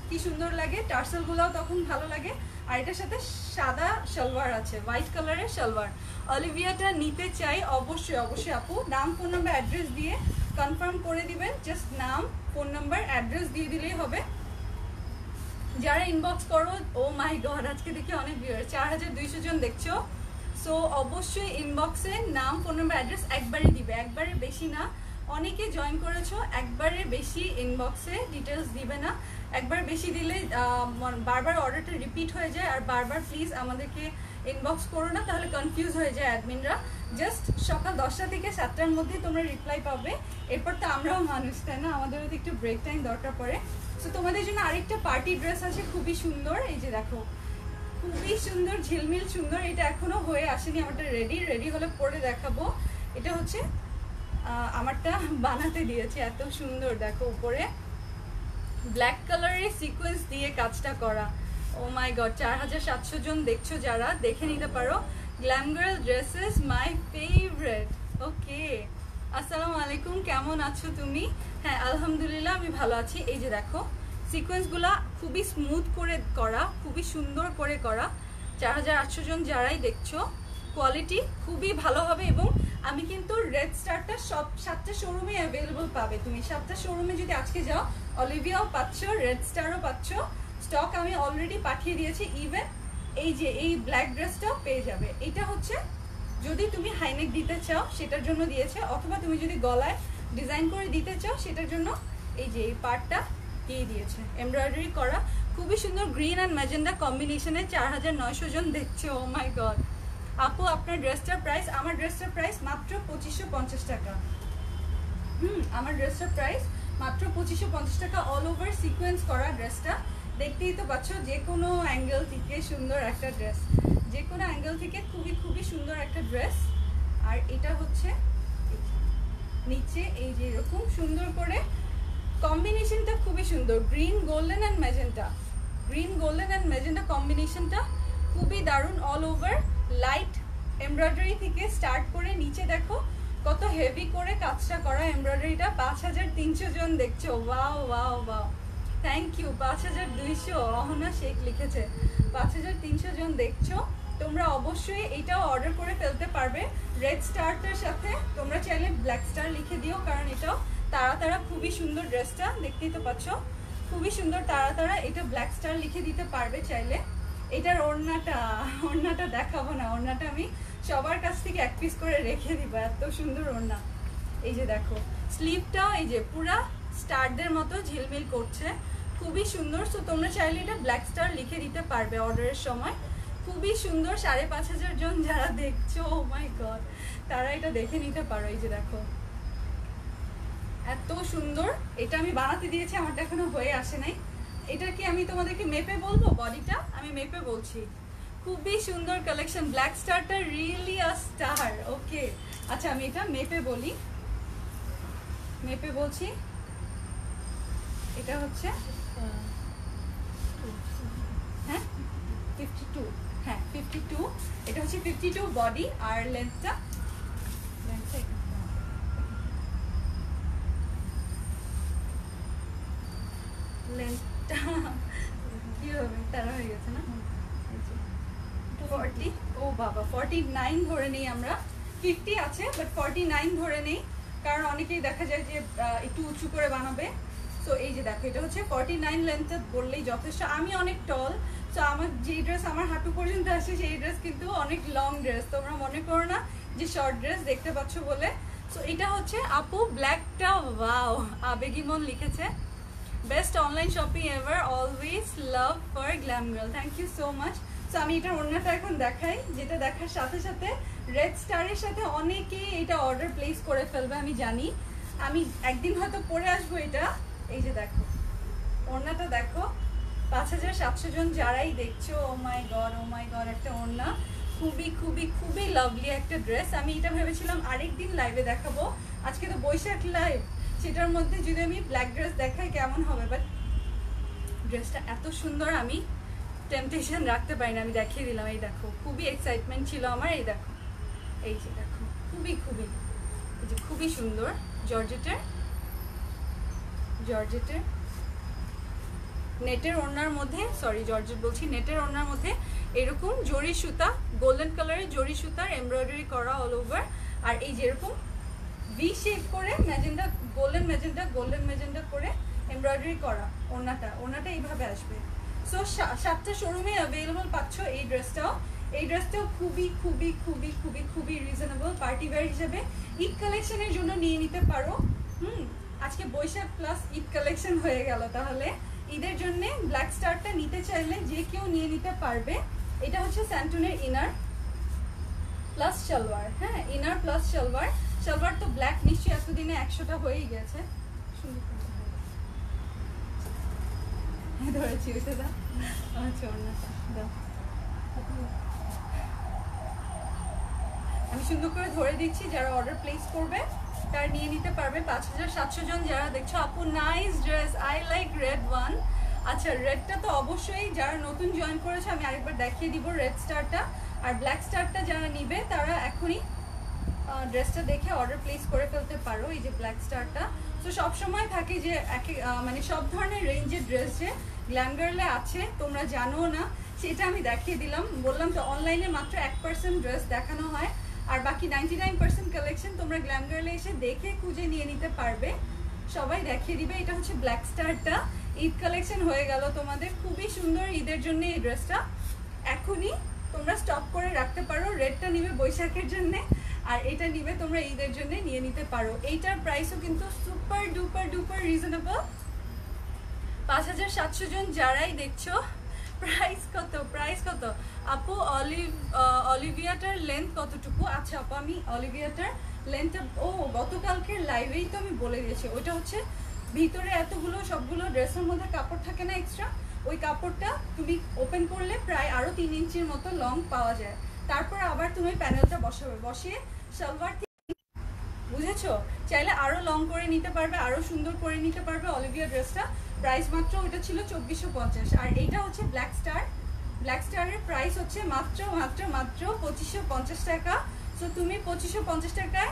কি সুন্দর লাগে। টার্সেলগুলোও তখন ভালো লাগে। আর এটার সাথে সাদা সালোয়ার আছে, হোয়াইট কালারের সালোয়ার। অলিভিয়াটা নিতে চাই অবশ্যই অবশ্যই আপু, নাম ফোন নাম্বার অ্যাড্রেস দিয়ে কনফার্ম করে দিবেন। জাস্ট নাম ফোন নাম্বার অ্যাড্রেস দিয়ে দিলেই হবে। যারা ইনবক্স করো, ও মাই গড আজকে দেখি অনেক ভিউয়ার, 4200 জন দেখছো। সো অবশ্যই ইনবক্সে নাম ফোন নাম্বার অ্যাড্রেস একবারে দিবে, একবারে বেশি না। অনেকে জয়েন করেছো, একবারে বেশি ইনবক্সে ডিটেলস দিবে না। একবার বেশি দিলে বারবার অর্ডারটা রিপিট হয়ে যায়। আর বারবার প্লিজ আমাদেরকে ইনবক্স করো না, তাহলে কনফিউজ হয়ে যায় অ্যাডমিনরা। জাস্ট সকাল 10টা থেকে 7টার মধ্যে তোমরা রিপ্লাই পাবে। এরপর তো আমরাও মানুষ, তাই না, আমাদেরও তো একটু ব্রেক টাইম দরকার পড়ে। সো তোমাদের জন্য আরেকটা পার্টি ড্রেস আছে, খুবই সুন্দর। এই যে দেখো, খুবই সুন্দর, ঝিলমিল সুন্দর। এটা এখনো হয়ে আসেনি, আমারটা রেডি হলে পরে দেখাবো। এটা হচ্ছে আমারটা বানাতে দিয়েছে, এত সুন্দর। দেখো উপরে ব্ল্যাক কালারের সিকোয়েন্স দিয়ে কাজটা করা। ও মাই গড, 4700 জন দেখছো, যারা দেখে নিতে পারো। Glam girl dresses my favourite. Okay, আসসালামু আলাইকুম, কেমন আছো তুমি? হ্যাঁ আলহামদুলিল্লাহ আমি ভালো আছি। এই যে দেখো সিকোয়েন্সগুলা খুবই স্মুথ করে করা, খুবই সুন্দর করে করা। 4800 জন যারাই দেখছো, কোয়ালিটি খুবই ভালো হবে। এবং আমি কিন্তু রেড স্টারটা সব 7টা শোরুমে অ্যাভেলেবল পাবে। তুমি 7টা শোরুমে যদি আজকে যাও, অলিভিয়াও পাচ্ছ, রেড স্টারও পাচ্ছ। স্টক আমি অলরেডি পাঠিয়ে দিয়েছি। ইভেন এই যে এই ব্ল্যাক ড্রেসটাও পেয়ে যাবে। এটা হচ্ছে যদি তুমি হাইনেক দিতে চাও সেটার জন্য দিয়েছে, অথবা তুমি যদি গলায় ডিজাইন করে দিতে চাও সেটার জন্য এই যে এই পার্টটা দিয়ে দিয়েছে, এমব্রয়ডারি করা, খুবই সুন্দর। গ্রিন অ্যান্ড ম্যাজেন্ডা কম্বিনেশনে 4900 জন দেখছে। ও মাই গড আপু, আপনার ড্রেসটার প্রাইস? আমার ড্রেসটার প্রাইস মাত্র 2550 টাকা। আমার ড্রেসটার প্রাইস মাত্র 2550 টাকা। অল ওভার সিকোয়েন্স করা ড্রেসটা, দেখতেই তো পাচ্ছ, যে কোনো অ্যাঙ্গেল থেকে সুন্দর একটা ড্রেস, যে কোনো অ্যাঙ্গেল থেকে খুবই খুবই সুন্দর একটা ড্রেস। আর এটা হচ্ছে নিচে এই যে এরকম সুন্দর করে কম্বিনেশনটা খুবই সুন্দর, green golden and magenta, green golden and magenta কম্বিনেশনটা খুবই দারুণ। অল ওভার লাইট এমব্রয়ডারি থেকে স্টার্ট করে নিচে দেখো কত হেভি করে কাজটা করা এমব্রয়ডারিটা। 5300 জন দেখছো, wow wow wow, thank you. 5200 Ahona Sheikh লিখেছে। 5300 জন দেখছো, তোমরা অবশ্যই এটাও অর্ডার করে ফেলতে পারবে। রেড স্টারটার সাথে তোমরা চাইলে ব্ল্যাক স্টার লিখে দিও, কারণ এটাও তারা খুবই সুন্দর ড্রেসটা, দেখতেই তো পাচ্ছ খুবই সুন্দর। তারা এটা ব্ল্যাক স্টার লিখে দিতে পারবে চাইলে। এটার ওড়নাটা দেখাবো না, ওড়নাটা আমি সবার কাছ থেকে এক পিস করে রেখে দিব, এত সুন্দর ওড়না। এই যে দেখো স্লিভটাও এই যে পুরা স্টারদের মতো ঝিলমিল করছে, খুবই সুন্দর। সো তোমরা চাইলে এটা ব্ল্যাক স্টার লিখে দিতে পারবে অর্ডারের সময়, খুবই সুন্দর। 5500 জন যারা দেখছো, ও মাই গড, তারা এটা দেখে নিতে পারো। এই যে দেখো এত সুন্দর, এটা আমি বানাতে দিয়েছি, আমারটা এখনো হয়ে আসে নাই। এটা কি আমি তোমাদেরকে মেপে বলবো? বডিটা আমি মেপে বলছি, খুবই সুন্দর কালেকশন। ব্ল্যাক স্টারটা রিয়েলি আ স্টার। ওকে, আচ্ছা আমি এটা মেপে বলি, মেপে বলছি। এটা হচ্ছে হ্যাঁ 52, হ্যাঁ 52, এটা হচ্ছে 52 বডি। আর লেন্থটা লেন্থটা কি হবে, তারা হয়ে গেছে না 40। ও বাবা 49 ধরে নেই আমরা, 50 আছে বাট 49 ধরে নেই, কারণ অনেকেই দেখা যায় যে একটু উঁচু করে বানাবে। সো এই যে দেখো এটা হচ্ছে 49 লেন্থ বললেই যথেষ্ট। আমি অনেক টল, সো আমার যে ড্রেস আমার হাঁটু পর্যন্ত আসে সেই ড্রেস কিন্তু অনেক লং ড্রেস, তোমরা মনে করো না যে শর্ট ড্রেস দেখতে পাচ্ছ বলে। সো এটা হচ্ছে আপু ব্ল্যাকটা, ওয়াও আবেগী মন লিখেছে, best online shopping ever, always love for glam girl, thank you so much. So আমি এটার ওড়নাটা এখন দেখাই, যেটা দেখার সাথে সাথে রেড স্টারের সাথে অনেকেই এটা অর্ডার প্লেস করে ফেলবে আমি জানি। আমি একদিন হয়তো পরে আসবো এটা। এই যে দেখো ওড়নাটা দেখো, 5700 জন যারাই দেখছো, ও মাই গড একটা ওড়না, খুবই খুবই খুবই লাভলি একটা ড্রেস। আমি এটা ভেবেছিলাম আরেকদিন লাইভে দেখাবো, আজকে তো বৈশাখ লাইভ, সেটার মধ্যে যদি আমি ব্ল্যাক ড্রেস দেখাই কেমন হবে, বাট ড্রেসটা এত সুন্দর আমি টেম্পটেশন রাখতে পারি না, আমি দেখিয়ে দিলাম। এই দেখো খুবই এক্সাইটমেন্ট ছিল আমার। এই দেখো, এই যে দেখো খুবই খুবই, এই যে খুবই সুন্দর জর্জেটের নেটের ওড়নার মধ্যে, সরি জর্জেট বলছি, নেটের ওড়নার মধ্যে এরকম জরি সুতা, গোল্ডেন কালারের জরি সুতার এমব্রয়ডারি করা অল ওভার। আর এই যেরকম ভি শেপ করে ম্যাজেন্ডা, গোল্ডেন ম্যাজেন্ডা করে এমব্রয়ডারি করা ওড়নাটা এইভাবে আসবে। সো 7টা শোরুমে অ্যাভেলেবল পাচ্ছ এই ড্রেসটাও খুবই খুবই খুবই খুবই খুবই রিজনেবল পার্টি ওয়্যার হিসেবে ঈদ কালেকশনের জন্য নিয়ে নিতে পারো। আজকে বৈশাখ প্লাস ঈদ কালেকশন হয়ে গেল, তাহলে ঈদের জন্য ব্ল্যাক স্টারটা নিতে চাইলে যে কেউ নিয়ে নিতে পারবে। এটা হচ্ছে স্যান্টনের ইনার প্লাস সালোয়ার, হ্যাঁ ইনার প্লাস সালোয়ার তো ব্ল্যাক নিশ্চয়ই এতদিনে 100টা হয়েই গেছে। ধরেছি ওইটা দাও, আচ্ছা ওড়নাটা দাও, আমি সুন্দর করে ধরে দিচ্ছি, যারা অর্ডার প্লেস করবে তারা নিয়ে নিতে পারবে। 5700 জন যারা দেখছো, আপু nice dress, I like red one. আচ্ছা রেডটা তো অবশ্যই, যারা নতুন জয়েন করেছে আমি আরেকবার দেখিয়ে দিব রেড স্টারটা। আর ব্ল্যাক স্টারটা যারা নিবে তারা এখনই ড্রেসটা দেখে অর্ডার প্লেস করে ফেলতে পারো। এই যে ব্ল্যাক স্টারটা তো সবসময় থাকে যে মানে সব ধরনের রেঞ্জের ড্রেস যে গ্ল্যাম গার্লে আছে তোমরা জানো না, সেটা আমি দেখিয়ে দিলাম। বললাম তো অনলাইনে মাত্র 1% ড্রেস দেখানো হয়, আর বাকি 99% কালেকশন তোমরা গ্ল্যাম গার্লে এসে দেখে খুঁজে নিয়ে নিতে পারবে, সবাই দেখিয়ে দিবে। এটা হচ্ছে ব্ল্যাক স্টারটা, ঈদ কালেকশন হয়ে গেল তোমাদের, খুবই সুন্দর ঈদের জন্য এই ড্রেসটা এখনই তোমরা স্টক করে রাখতে পারো। রেডটা নিবে বৈশাখের জন্য, আর এটা নিবে তোমরা ঈদের জন্য নিয়ে নিতে পারো। এইটার প্রাইসও কিন্তু সুপার ডুপার রিজনেবল। 5700 জন যারাই দেখছো, প্রাইস কত আপু? অলিভিয়াটার লেন্থ কতটুকু? আচ্ছা আপু আমি অলিভিয়াটার লেন্থটা গতকালকের লাইভেই তো আমি বলে দিয়েছি, ওইটা হচ্ছে ভিতরে এতগুলো সবগুলো ড্রেসের মধ্যে কাপড় থাকে না এক্সট্রা, ওই কাপড়টা তুমি ওপেন করলে প্রায় আরো 3 ইঞ্চির মতো লং পাওয়া যায়। তারপর আবার তুমি প্যানেলটা বসিয়ে সালোয়ার, বুঝেছো? চাইলে আরো লং করে নিতে পারবে, আরো সুন্দর করে নিতে পারবে অলিভিয়া ড্রেসটা। প্রাইস মাত্র ওটা ছিল 2450, আর এইটা হচ্ছে ব্ল্যাক স্টারের প্রাইস হচ্ছে মাত্র 2550 টাকা। সো তুমি 2550 টাকায়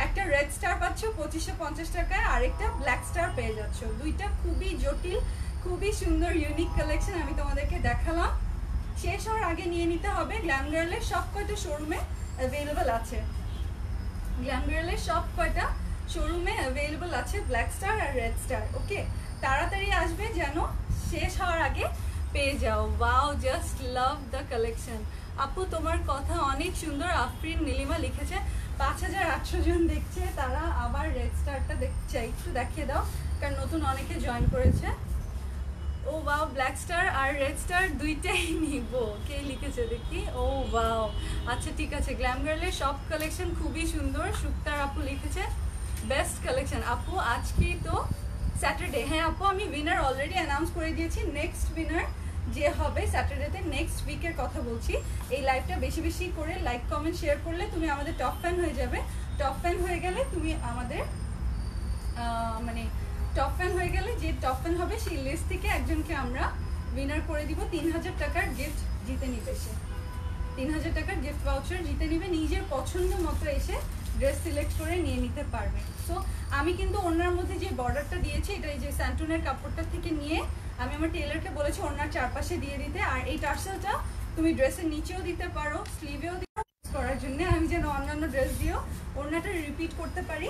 একটা রেড স্টার পাচ্ছ, 2550 টাকায় আরেকটা ব্ল্যাক স্টার পেয়ে যাচ্ছ। দুইটা খুবই জটিল, খুবই সুন্দর ইউনিক কালেকশন আমি তোমাদেরকে দেখালাম। শেষ হওয়ার আগে নিয়ে নিতে হবে। গ্ল্যাম গার্লের সব কয়টা শোরুমে অ্যাভেলেবল আছে, ব্ল্যাক স্টার আর রেড স্টার। ওকে, তাড়াতাড়ি আসবে যেন শেষ হওয়ার আগে পেয়ে যাও। Wow, just love the collection. আপু তোমার কথা অনেক সুন্দর, আফরিন নীলিমা লিখেছে। 5800 জন দেখছে, তারা আবার রেড স্টারটা দেখছে, একটু দেখিয়ে দাও, কারণ নতুন অনেকে জয়েন করেছে। ও ওয়াও, ব্ল্যাক স্টার আর রেড স্টার দুইটাই নিব, কে লিখেছে দেখি। ও ওয়াও, আচ্ছা ঠিক আছে। গ্ল্যাম গার্লের সব কালেকশন খুবই সুন্দর। সুক্তার আপু লিখেছে বেস্ট কালেকশন। আপু আজকে তো স্যাটারডে, হ্যাঁ আপু আমি উইনার অলরেডি অ্যানাউন্স করে দিয়েছি। নেক্সট উইনার যে হবে স্যাটারডেতে, নেক্সট উইকের কথা বলছি। এই লাইভটা বেশি বেশি করে লাইক কমেন্ট শেয়ার করলে তুমি আমাদের টপ ফ্যান হয়ে যাবে। টপ ফ্যান হয়ে গেলে তুমি আমাদের মানে টপ ফ্যান হয়ে গেলে যে টপ ফ্যান হবে সেই লিস্ট থেকে একজনকে আমরা উইনার করে দিব। 3000 টাকার গিফট জিতে নিবে সে, 3000 টাকার গিফট ভাউচার জিতে নিবে। নিজের পছন্দ মতো এসে ড্রেস সিলেক্ট করে নিয়ে নিতে পারবে। সো আমি কিন্তু ওনার মধ্যে যে বর্ডারটা দিয়েছি এটা এই যে স্যান্টুনের কাপড়টা থেকে নিয়ে আমি আমার টেলারকে বলেছি ওনার চারপাশে দিয়ে দিতে। আর এই টার্সেলটা তুমি ড্রেসের নিচেও দিতে পারো, স্লিভেও দিতে করার জন্য, আমি যেন অন্যান্য ড্রেস দিয়েও ওনাটা রিপিট করতে পারি।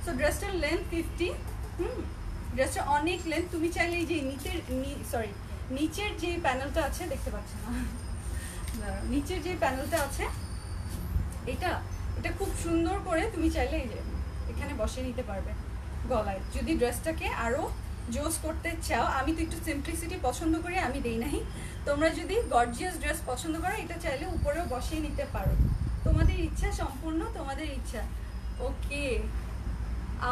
সো ড্রেসটার লেন্থ 50। ড্রেসটা অনেক লেন্থ। তুমি চাইলে এই যে নিচের যে প্যানেলটা আছে দেখতে পাচ্ছ না, নিচের যে প্যানেলটা আছে এটা খুব সুন্দর করে তুমি চাইলে এই যে এখানে বসে নিতে পারবে গলায়, যদি ড্রেসটাকে আরো জোস করতে চাও। আমি তো একটু সিম্পলিসিটি পছন্দ করি, আমি দেই নাই। তোমরা যদি গর্জিয়াস ড্রেস পছন্দ করো এটা চাইলে উপরেও বসিয়ে নিতে পারো, তোমাদের ইচ্ছা, সম্পূর্ণ তোমাদের ইচ্ছা। ওকে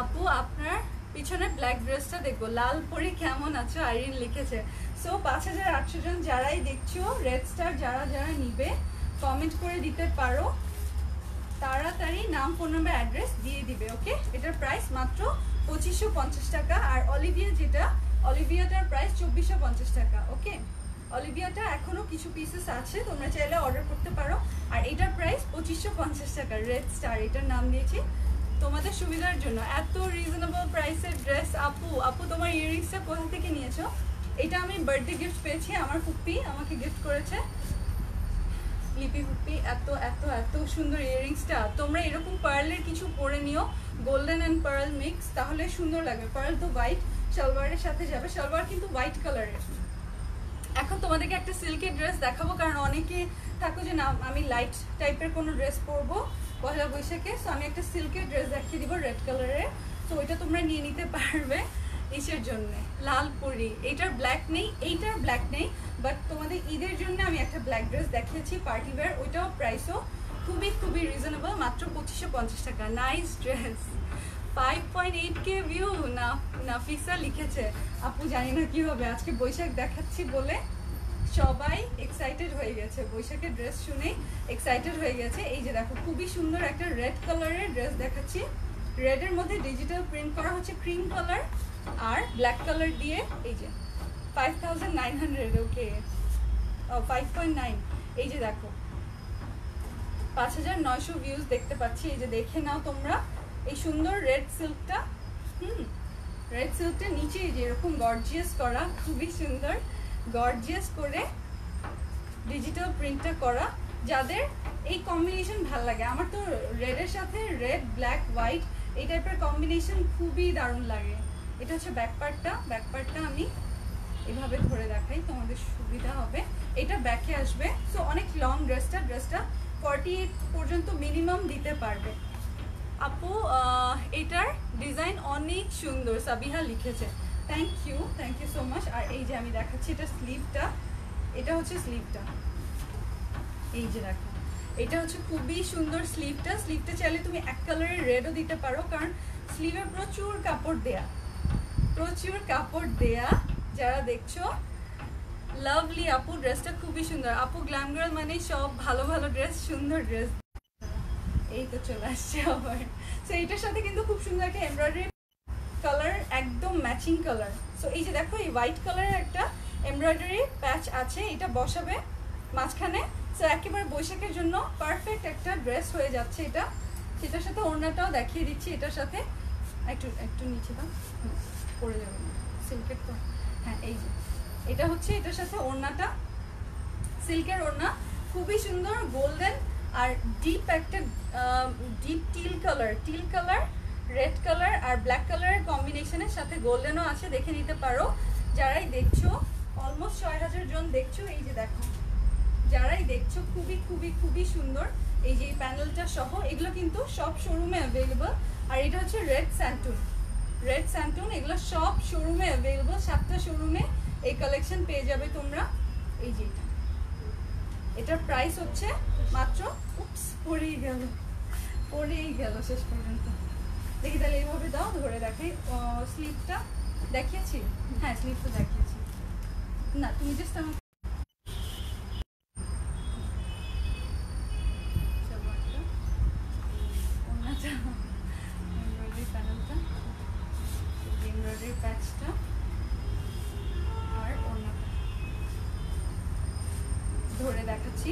আপু আপনার পিছনে ব্ল্যাক ড্রেসটা দেখবো, লাল পরি কেমন আছো আইরিন লিখেছে। সো 5800 জন যারাই দেখছো, রেড স্টার যারা যারা নিবে কমেন্ট করে দিতে পারো, তাড়াতাড়ি নাম, ফোন নাম্বার, অ্যাড্রেস দিয়ে দিবে। ওকে, এটার প্রাইস মাত্র 2550 টাকা। আর অলিভিয়াটার প্রাইস 2450 টাকা। ওকে, অলিভিয়াটা এখনো কিছু পিসেস আছে, তোমরা চাইলে অর্ডার করতে পারো। আর এটার প্রাইস 2550 টাকা। রেড স্টার এটার নাম দিয়েছি তোমাদের সুবিধার জন্য। এত রিজনেবল প্রাইসের ড্রেস। আপু তোমার ইয়াররিংসটা কোথা থেকে নিয়েছো? এটা আমি বার্থডে গিফট পেয়েছি, আমার ফুপ্পি আমাকে গিফট করেছে, লিপি ফুপ্পি। এত এত এত সুন্দর ইয়াররিংসটা। তোমরা এরকম পার্লের কিছু পরে নিও, গোল্ডেন অ্যান্ড পার্ল মিক্স, তাহলে সুন্দর লাগবে। পার্ল তো হোয়াইট সালোয়ারের সাথে যাবে, সালোয়ার কিন্তু হোয়াইট কালারের। এখন তোমাদেরকে একটা সিল্কের ড্রেস দেখাবো, কারণ অনেকে থাকো যে না আমি লাইট টাইপের কোনো ড্রেস পরবো পয়লা বৈশাখে। সো আমি একটা সিল্কের ড্রেস দেখিয়ে দিব রেড কালারের। তো ওইটা তোমরা নিয়ে নিতে পারবে ইসের জন্য। লাল পরি, এইটার ব্ল্যাক নেই, এইটার ব্ল্যাক নেই, বাট তোমাদের ঈদের জন্য আমি একটা ব্ল্যাক ড্রেস দেখিয়েছি পার্টি ওয়্যার। ওইটাও প্রাইসও খুবই খুবই রিজনেবল, মাত্র 2550 টাকা। Nice dress. 5.8K view Nafisa লিখেছে। আপু জানি না কি হবে, আজকে বৈশাখ দেখাচ্ছি বলে সবাই এক্সাইটেড হয়ে গেছে, বৈশাখের ড্রেস শুনেই এক্সাইটেড হয়ে গেছে। এই যে দেখো খুবই সুন্দর একটা রেড কালারের ড্রেস দেখাচ্ছি। রেডের মধ্যে ডিজিটাল প্রিন্ট করা হচ্ছে ক্রিম কালার আর ব্ল্যাক কালার দিয়ে। এই যে 5900। ওকে, 5.9। এই যে দেখো 5900 ভিউজ দেখতে পাচ্ছি। এই যে দেখে নাও তোমরা এই সুন্দর রেড সিল্কটা। রেড সিল্কটা নিচে এই যে এরকম গর্জিয়াস করা, খুবই সুন্দর গর্জিয়াস করে ডিজিটাল প্রিন্টটা করা। যাদের এই কম্বিনেশন ভালো লাগে, আমার তো রেডের সাথে রেড ব্ল্যাক হোয়াইট এই টাইপের কম্বিনেশন খুবই দারুণ লাগে। এটা হচ্ছে ব্যাক পার্টটা আমি এভাবে ধরে দেখাই তোমাদের সুবিধা হবে। এটা ব্যাকে আসবে। সো অনেক লং ড্রেসটা 48 পর্যন্ত মিনিমাম দিতে পারবে। আপু এটার ডিজাইন অনেক সুন্দর, সাবিহা লিখেছে। Thank you so much. আর এই যে আমি দেখাচ্ছি এটা স্লিভটা, এটা হচ্ছে স্লিভটা। এই যে দেখো এটা হচ্ছে খুবই সুন্দর স্লিভটা চাইলে তুমি এক কালারের রেডও দিতে পারো, কারণ স্লিভে প্রচুর কাপড় দেয়া। যারা দেখছো লাভলি আপু, ড্রেসটা খুবই সুন্দর। আপু গ্ল্যাম গার্ল মানে সব ভালো ভালো ড্রেস, সুন্দর ড্রেস। এই তো চলে আসছে আবার। সো এইটার সাথে কিন্তু খুব সুন্দর একটা এমব্রয়ডারি কালার, একদম ম্যাচিং কালার। সো এই যে দেখো এই হোয়াইট কালারের একটা এমব্রয়ডারি প্যাচ আছে, এটা বসাবে মাঝখানে। সো একেবারে বৈশাখের জন্য পারফেক্ট একটা ড্রেস হয়ে যাচ্ছে এটা। সেটার সাথে ওড়নাটাও দেখিয়ে দিচ্ছি। এটার সাথে একটু নিচে দাও, পরে যাবে সিল্কের তো। হ্যাঁ এই যে এটা হচ্ছে এটার সাথে ওড়নাটা, সিল্কের ওড়না, খুবই সুন্দর গোল্ডেন আর ডিপ একটা deep teal colour red colour আর ব্ল্যাক কালারের কম্বিনেশনের সাথে গোল্ডেনও আছে, দেখে নিতে পারো। যারাই দেখছো অলমোস্ট 6000 জন দেখছো। এই যে দেখো যারাই দেখছো খুবই খুবই খুবই সুন্দর। এই যে এই প্যানেলটা সহ এগুলো কিন্তু সব শোরুমে অ্যাভেলেবল। আর এটা হচ্ছে রেড স্যান্টুন, এগুলো সব শোরুমে অ্যাভেলেবল। 7টা শোরুমে এই কালেকশন পেয়ে যাবে তোমরা। এই যে এটার প্রাইস হচ্ছে মাত্র পড়েই গেল শেষ পর্যন্ত। দেখি তাহলে এইভাবে দাও, ধরে দেখাই। স্লিভটা দেখিয়েছি, হ্যাঁ স্লিভটা দেখিয়েছি না, তুমি জাস্ট আমাকে এই প্যাচটা আর ওড়নাটা ধরে দেখাচ্ছি।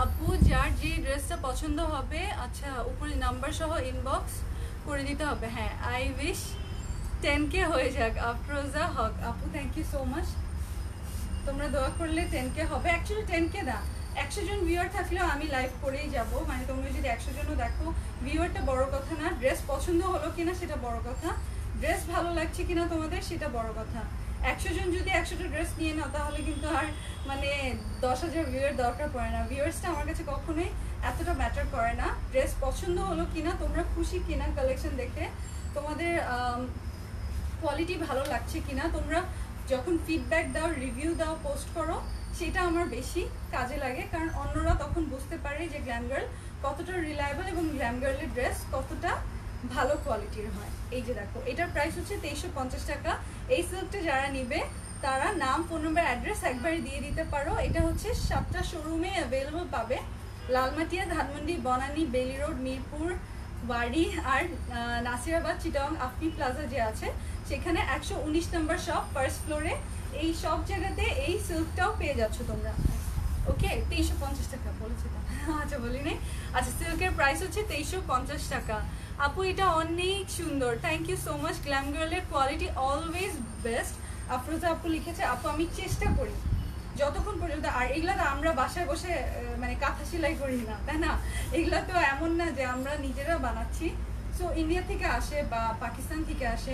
আপু যার যে ড্রেসটা পছন্দ হবে, আচ্ছা উপরে নাম্বার সহ ইনবক্স করে দিতে হবে। হ্যাঁ, আই উইশ 10K হয়ে যাক। আফরোজা হক আপু, থ্যাংক ইউ সো মাচ। তোমরা দোয়া করলে 10K হবে। অ্যাকচুয়ালি 10K না, 100 জন ভিউয়ার থাকলেও আমি লাইভ করেই যাব। মানে তোমরা যদি 100 জনও দেখো, ভিউয়ারটা বড় কথা না, ড্রেস পছন্দ হলো কিনা সেটা বড় কথা, ড্রেস ভালো লাগছে কিনা তোমাদের সেটা বড় কথা। 100 জন যদি 100টা ড্রেস নিয়ে নাও তাহলে কিন্তু আর মানে 10,000 ভিউয়ার দরকার পড়ে না। ভিউয়ার্সটা আমার কাছে কখনোই এতটা ম্যাটার করে না। ড্রেস পছন্দ হলো কিনা, তোমরা খুশি কিনা কালেকশন দেখে, তোমাদের কোয়ালিটি ভালো লাগছে কিনা, তোমরা যখন ফিডব্যাক দাও, রিভিউ দাও, পোস্ট করো, সেটা আমার বেশি কাজে লাগে। কারণ অন্যরা তখন বুঝতে পারে যে গ্ল্যাম গার্ল কতটা রিলায়েবল এবং গ্ল্যাম গার্লের ড্রেস কতটা ভালো কোয়ালিটির হয়। এই যে দেখো, এটার প্রাইস হচ্ছে 2350 টাকা। এই সিল্কটা যারা নিবে তারা নাম, ফোন নাম্বার, অ্যাড্রেস একবারে দিয়ে দিতে পারো। এটা হচ্ছে 7টা শোরুমে অ্যাভেলেবল পাবে, লালমাটিয়া, ধানমন্ডি, বনানী, বেলি রোড, মিরপুর, বাড়ি আর নাসিরাবাদ, চিটাগং, আফনি প্লাজা যে আছে সেখানে 119 নম্বর শপ, ফার্স্ট ফ্লোরে। এই সব জায়গাতে এই সিল্কটাও পেয়ে যাচ্ছ তোমরা। ওকে, 2350 টাকা বলেছে তো? আচ্ছা বলি নাই। আচ্ছা, সিল্কের প্রাইস হচ্ছে 2350 টাকা। আপু এটা অনেক সুন্দর, thank you so much. Glam গার্লের কোয়ালিটি অলওয়েজ বেস্ট। আফরোজা আপু লিখেছে, আপু আমি চেষ্টা করি যতক্ষণ পর্যন্ত। আর এগুলা তো আমরা বাসায় বসে মানে কাঁথা সেলাই করি না, তাই না? এগুলা তো এমন না যে আমরা নিজেরা বানাচ্ছি। সো ইন্ডিয়া থেকে আসে বা পাকিস্তান থেকে আসে,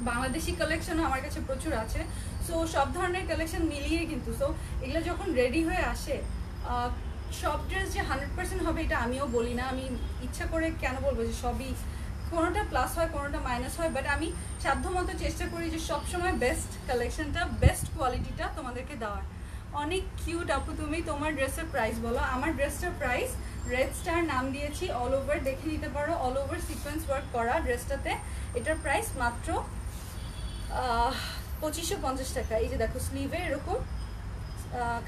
বাংলাদেশি কালেকশনও আমার কাছে প্রচুর আছে। সো সব ধরনের কালেকশন মিলিয়ে কিন্তু, সো এগুলো যখন রেডি হয়ে আসে, সব ড্রেস যে 100% হবে এটা আমিও বলি না। আমি ইচ্ছা করে কেন বলবো যে সবই, কোনোটা প্লাস হয় কোনোটা মাইনাস হয়, বাট আমি সাধ্যমতো চেষ্টা করি যে সবসময় বেস্ট কালেকশনটা, বেস্ট কোয়ালিটিটা তোমাদেরকে দেওয়ার। অনেক কিউট আপু তুমি, তোমার ড্রেসের প্রাইস বলো। আমার ড্রেসটার প্রাইস রেড স্টার নাম দিয়েছি, অল ওভার দেখে নিতে পারো, অল ওভার সিকোয়েন্স ওয়ার্ক করা ড্রেসটাতে। এটার প্রাইস মাত্র 2550 টাকা। এই যে দেখো, স্লিভে এরকম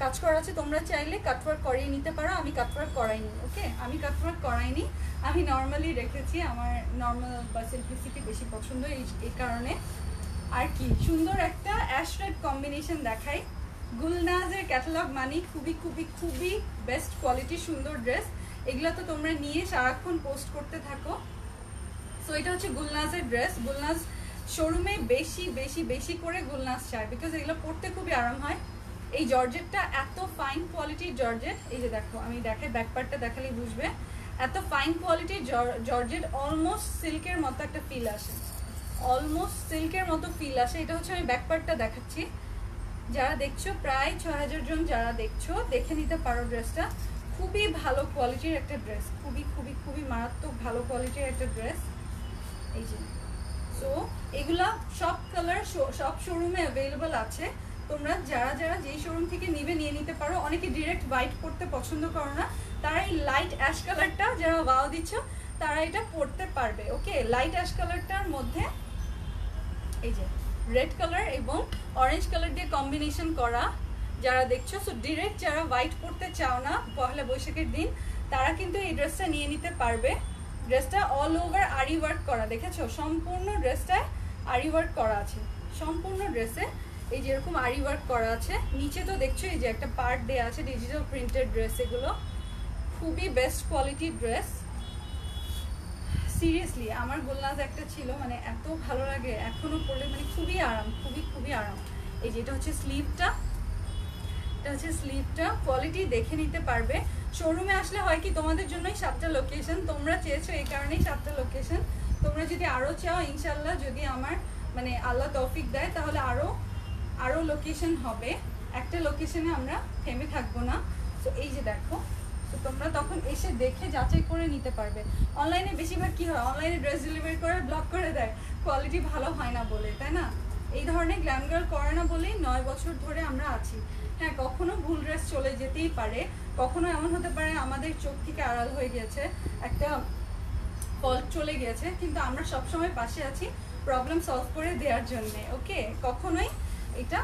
কাজ করা আছে, তোমরা চাইলে কাটওয়ার্ক করিয়ে নিতে পারো। আমি কাটওয়ার্ক করাইনি, ওকে, আমি কাটওয়ার্ক করাইনি, আমি নর্মালি রেখেছি। আমার নর্মাল বা সিম্পলিসিটি বেশি পছন্দ, এই কারণে। আর কি সুন্দর একটা অ্যাশ রেড কম্বিনেশন দেখাই। গুলনাজের ক্যাটালগ মানে খুবই খুবই খুবই বেস্ট কোয়ালিটি সুন্দর ড্রেস। এগুলো তো তোমরা নিয়ে সারাক্ষণ পোস্ট করতে থাকো। সো এটা হচ্ছে গুলনাজের ড্রেস। গুলনাজ শোরুমে বেশি বেশি বেশি করে গুলনাজ চায়, বিকজ এগুলো পরতে খুবই আরাম হয়। এই জর্জেটটা এত ফাইন কোয়ালিটির জর্জেট, এই যে দেখো আমি দেখাই, ব্যাকপার্টটা দেখালেই বুঝবে। এত ফাইন কোয়ালিটির জর্জেট, অলমোস্ট সিল্কের মতো একটা ফিল আসে, অলমোস্ট সিল্কের মতো ফিল আসে। এটা হচ্ছে আমি ব্যাকপার্টটা দেখাচ্ছি। যারা দেখছো, প্রায় 6000 জন যারা দেখছো, দেখে নিতে পারো ড্রেসটা। খুবই ভালো কোয়ালিটির একটা ড্রেস, খুবই খুবই খুবই মারাত্মক ভালো কোয়ালিটির একটা ড্রেস। এই যে, সো এগুলা সব কালার সব শোরুমে অ্যাভেলেবল আছে। তোমরা যারা যারা যেই শোরুম থেকে নিবে নিয়ে নিতে পারো। অনেকে ডিরেক্ট হোয়াইট পরতে পছন্দ করো না, তারা এই লাইট অ্যাশ কালারটা যারা ওয়াও দিচ্ছ তারা এটা পরতে পারবে। ওকে, লাইট অ্যাশ কালারটার মধ্যে এই যে রেড কালার এবং অরেঞ্জ কালার দিয়ে কম্বিনেশন করা যারা দেখছো, সো ডিরেক্ট যারা হোয়াইট পরতে চাও না পহেলা বৈশাখের দিন, তারা কিন্তু এই ড্রেসটা নিয়ে নিতে পারবে। ড্রেসটা অল ওভার আরি ওয়ার্ক করা, দেখেছো? সম্পূর্ণ ড্রেসটায় আরি ওয়ার্ক করা আছে, সম্পূর্ণ ড্রেসে এই যেরকম আরি ওয়ার্ক করা আছে। নিচে তো দেখছো এই যে একটা পার্ট দেওয়া আছে, ডিজিটাল প্রিন্টেড ড্রেস। এগুলো খুবই বেস্ট কোয়ালিটির ড্রেস। সিরিয়াসলি আমার গুলনাজ একটা ছিল, মানে এত ভালো লাগে এখনো পরলে, মানে খুবই আরাম, খুবই খুবই আরাম। এই যে এটা হচ্ছে স্লিভটা, এটা হচ্ছে স্লিভটা, কোয়ালিটি দেখে নিতে পারবে। শোরুমে আসলে হয় কি, তোমাদের জন্যই 7টা লোকেশন, তোমরা চেয়েছো এই কারণেই 7টা লোকেশন। তোমরা যদি আরও চাও, ইনশাল্লাহ যদি আমার মানে আল্লাহ তৌফিক দেয়, তাহলে আরও লোকেশন হবে। একটা লোকেশনে আমরা থেমে থাকবো না। তো এই যে দেখো, তো তোমরা তখন এসে দেখে যাচাই করে নিতে পারবে। অনলাইনে বেশিরভাগ কি হয়, অনলাইনে ড্রেস ডেলিভারি করে ব্লক করে দেয়, কোয়ালিটি ভালো হয় না বলে, তাই না? এই ধরনের গ্ল্যাম গার্ল করে না বলেই 9 বছর ধরে আমরা আছি। হ্যাঁ, কখনো ভুল ড্রেস চলে যেতেই পারে, কখনো এমন হতে পারে আমাদের চোখ থেকে আড়াল হয়ে গেছে, একটা ফল্ট চলে গেছে, কিন্তু আমরা সবসময় পাশে আছি প্রবলেম সলভ করে দেওয়ার জন্যে। ওকে, কখনোই এটা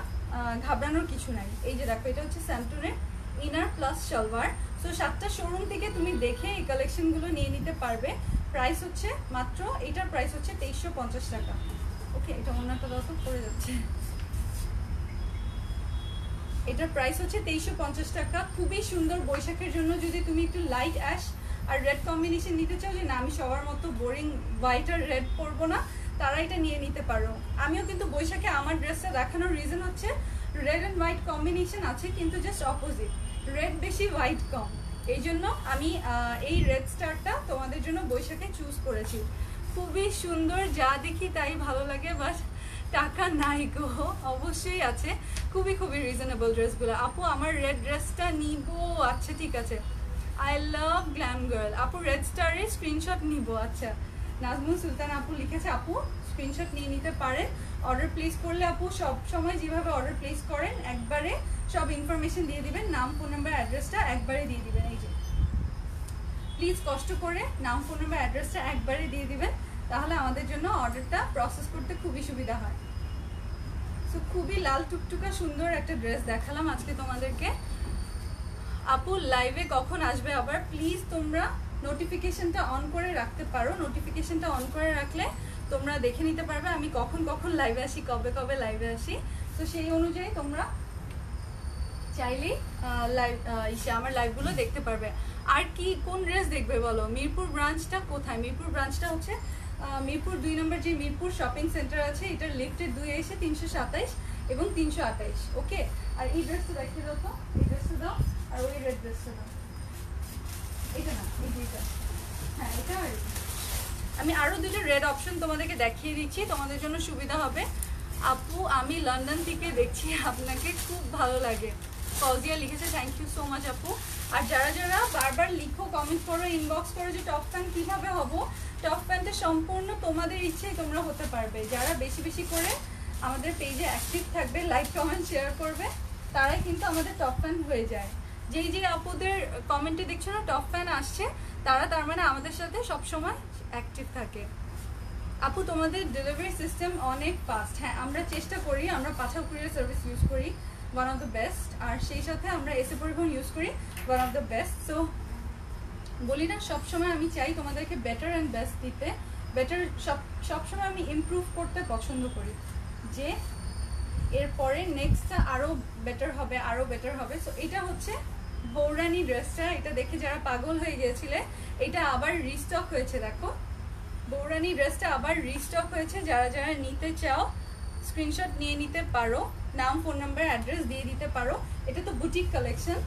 ঘাবড়ানোর কিছু নাই। এই যে দেখো, এটা হচ্ছে স্যান্টুনের ইনার প্লাস সালোয়ার। সো 7টা শোরুম থেকে তুমি দেখে এই কালেকশনগুলো নিয়ে নিতে পারবে। প্রাইস হচ্ছে মাত্র, এটার প্রাইস হচ্ছে 2350 টাকা। ওকে, এটা অন্যটা দাও তো, পড়ে যাচ্ছে। এটার প্রাইস হচ্ছে 2350 টাকা। খুবই সুন্দর বৈশাখের জন্য। যদি তুমি একটু লাইট অ্যাশ আর রেড কম্বিনেশন নিতে চাও, যে না আমি সবার মতো বোরিং হোয়াইট আর রেড পরবো না, তারা এটা নিয়ে নিতে পারো। আমিও কিন্তু বৈশাখে আমার ড্রেসটা দেখানোর রিজন হচ্ছে রেড অ্যান্ড হোয়াইট কম্বিনেশন আছে, কিন্তু জাস্ট অপোজিট, রেড বেশি হোয়াইট কম। এই জন্য আমি এই রেড স্টারটা তোমাদের জন্য বৈশাখে চুজ করেছি। খুবই সুন্দর, যা দেখি তাই ভালো লাগে, বাট টাকা নাই গো। অবশ্যই আছে, খুবই খুবই রিজনেবল ড্রেসগুলো। আপু আমার রেড ড্রেসটা নিব, আচ্ছা ঠিক আছে। I love glam girl. আপু রেড স্টারের স্ক্রিনশট নিব। আচ্ছা, নাজমুল সুলতান আপু লিখেছে, আপু স্ক্রিনশট নিয়ে নিতে পারেন। অর্ডার প্লেস করলে আপু সব সময় যেভাবে অর্ডার প্লেস করেন, একবারে সব ইনফরমেশন দিয়ে দিবেন, নাম ফোন নাম্বার অ্যাড্রেসটা একবারে দিয়ে দিবেন। এই যে প্লিজ কষ্ট করে নাম ফোন নাম্বার অ্যাড্রেসটা একবারে দিয়ে দিবেন, তাহলে আমাদের জন্য অর্ডারটা প্রসেস করতে খুবই সুবিধা হয়। সো খুবই লাল টুকটুকা সুন্দর একটা ড্রেস দেখালাম আজকে তোমাদেরকে। আপু লাইভে কখন আসবে আবার? প্লিজ তোমরা নোটিফিকেশনটা অন করে রাখতে পারো। নোটিফিকেশনটা অন করে রাখলে তোমরা দেখে নিতে পারবে আমি কখন কখন লাইভে আসি, কবে কবে লাইভে আসি। তো সেই অনুযায়ী তোমরা চাইলেই লাইভ আমার লাইভগুলো দেখতে পারবে। আর কি কোন ড্রেস দেখবে বলো? মিরপুর ব্রাঞ্চটা কোথায়? মিরপুর ব্রাঞ্চটা হচ্ছে মিরপুর 2 নম্বর যে মিরপুর শপিং সেন্টার আছে, এটার লিফটের 2 এসে 327 এবং 328। ওকে, আর এই ড্রেসটা দেখিয়ে দাও তো, এই ড্রেসটা দাও, আর ওই রেড ড্রেসটা দাও। এটা না, এই দুইটা, হ্যাঁ এটা। আর আমি আরও দুটো রেড অপশন তোমাদেরকে দেখিয়ে দিচ্ছি, তোমাদের জন্য সুবিধা হবে। আপু আমি লন্ডন থেকে দেখছি, আপনাকে খুব ভালো লাগে। ফৌজিয়া লিখেছে, থ্যাংক ইউ সো মাচ আপু। আর যারা যারা বারবার লিখো, কমেন্ট করো, ইনবক্স করো যে টপ ফ্যান কীভাবে হবো, টপ ফ্যানটা সম্পূর্ণ তোমাদের ইচ্ছেই তোমরা হতে পারবে। যারা বেশি বেশি করে আমাদের পেজে অ্যাক্টিভ থাকবে, লাইক কমেন্ট শেয়ার করবে, তারাই কিন্তু আমাদের টপ ফ্যান হয়ে যায়। যেই যে আপুদের কমেন্টে দেখছো না টপ ফ্যান আসছে, তারা তার মানে আমাদের সাথে সবসময় অ্যাক্টিভ থাকে। আপু তোমাদের ডেলিভারি সিস্টেম অনেক ফাস্ট। হ্যাঁ, আমরা চেষ্টা করি, আমরা পাঠাও কুরিয়ার সার্ভিস ইউজ করি, ওয়ান অফ দ্য বেস্ট। আর সেই সাথে আমরা এসে পরিবহন ইউজ করি, one of the best. So বলি না, সবসময় আমি চাই তোমাদেরকে বেটার অ্যান্ড বেস্ট দিতে। বেটার সবসময় আমি ইমপ্রুভ করতে পছন্দ করি, যে এরপরে নেক্সটটা আরও বেটার হবে, আরও বেটার হবে। সো এটা হচ্ছে বৌরানি ড্রেসটা, এটা দেখে যারা পাগল হয়ে গিয়েছিলে, এটা আবার রিস্টক হয়েছে। দেখো বৌরানি ড্রেসটা আবার রিস্টক হয়েছে। যারা যারা নিতে চাও স্ক্রিনশট নিয়ে নিতে পারো, নাম ফোন নাম্বার অ্যাড্রেস দিয়ে দিতে পারো। এটা তো বুটিক কালেকশন,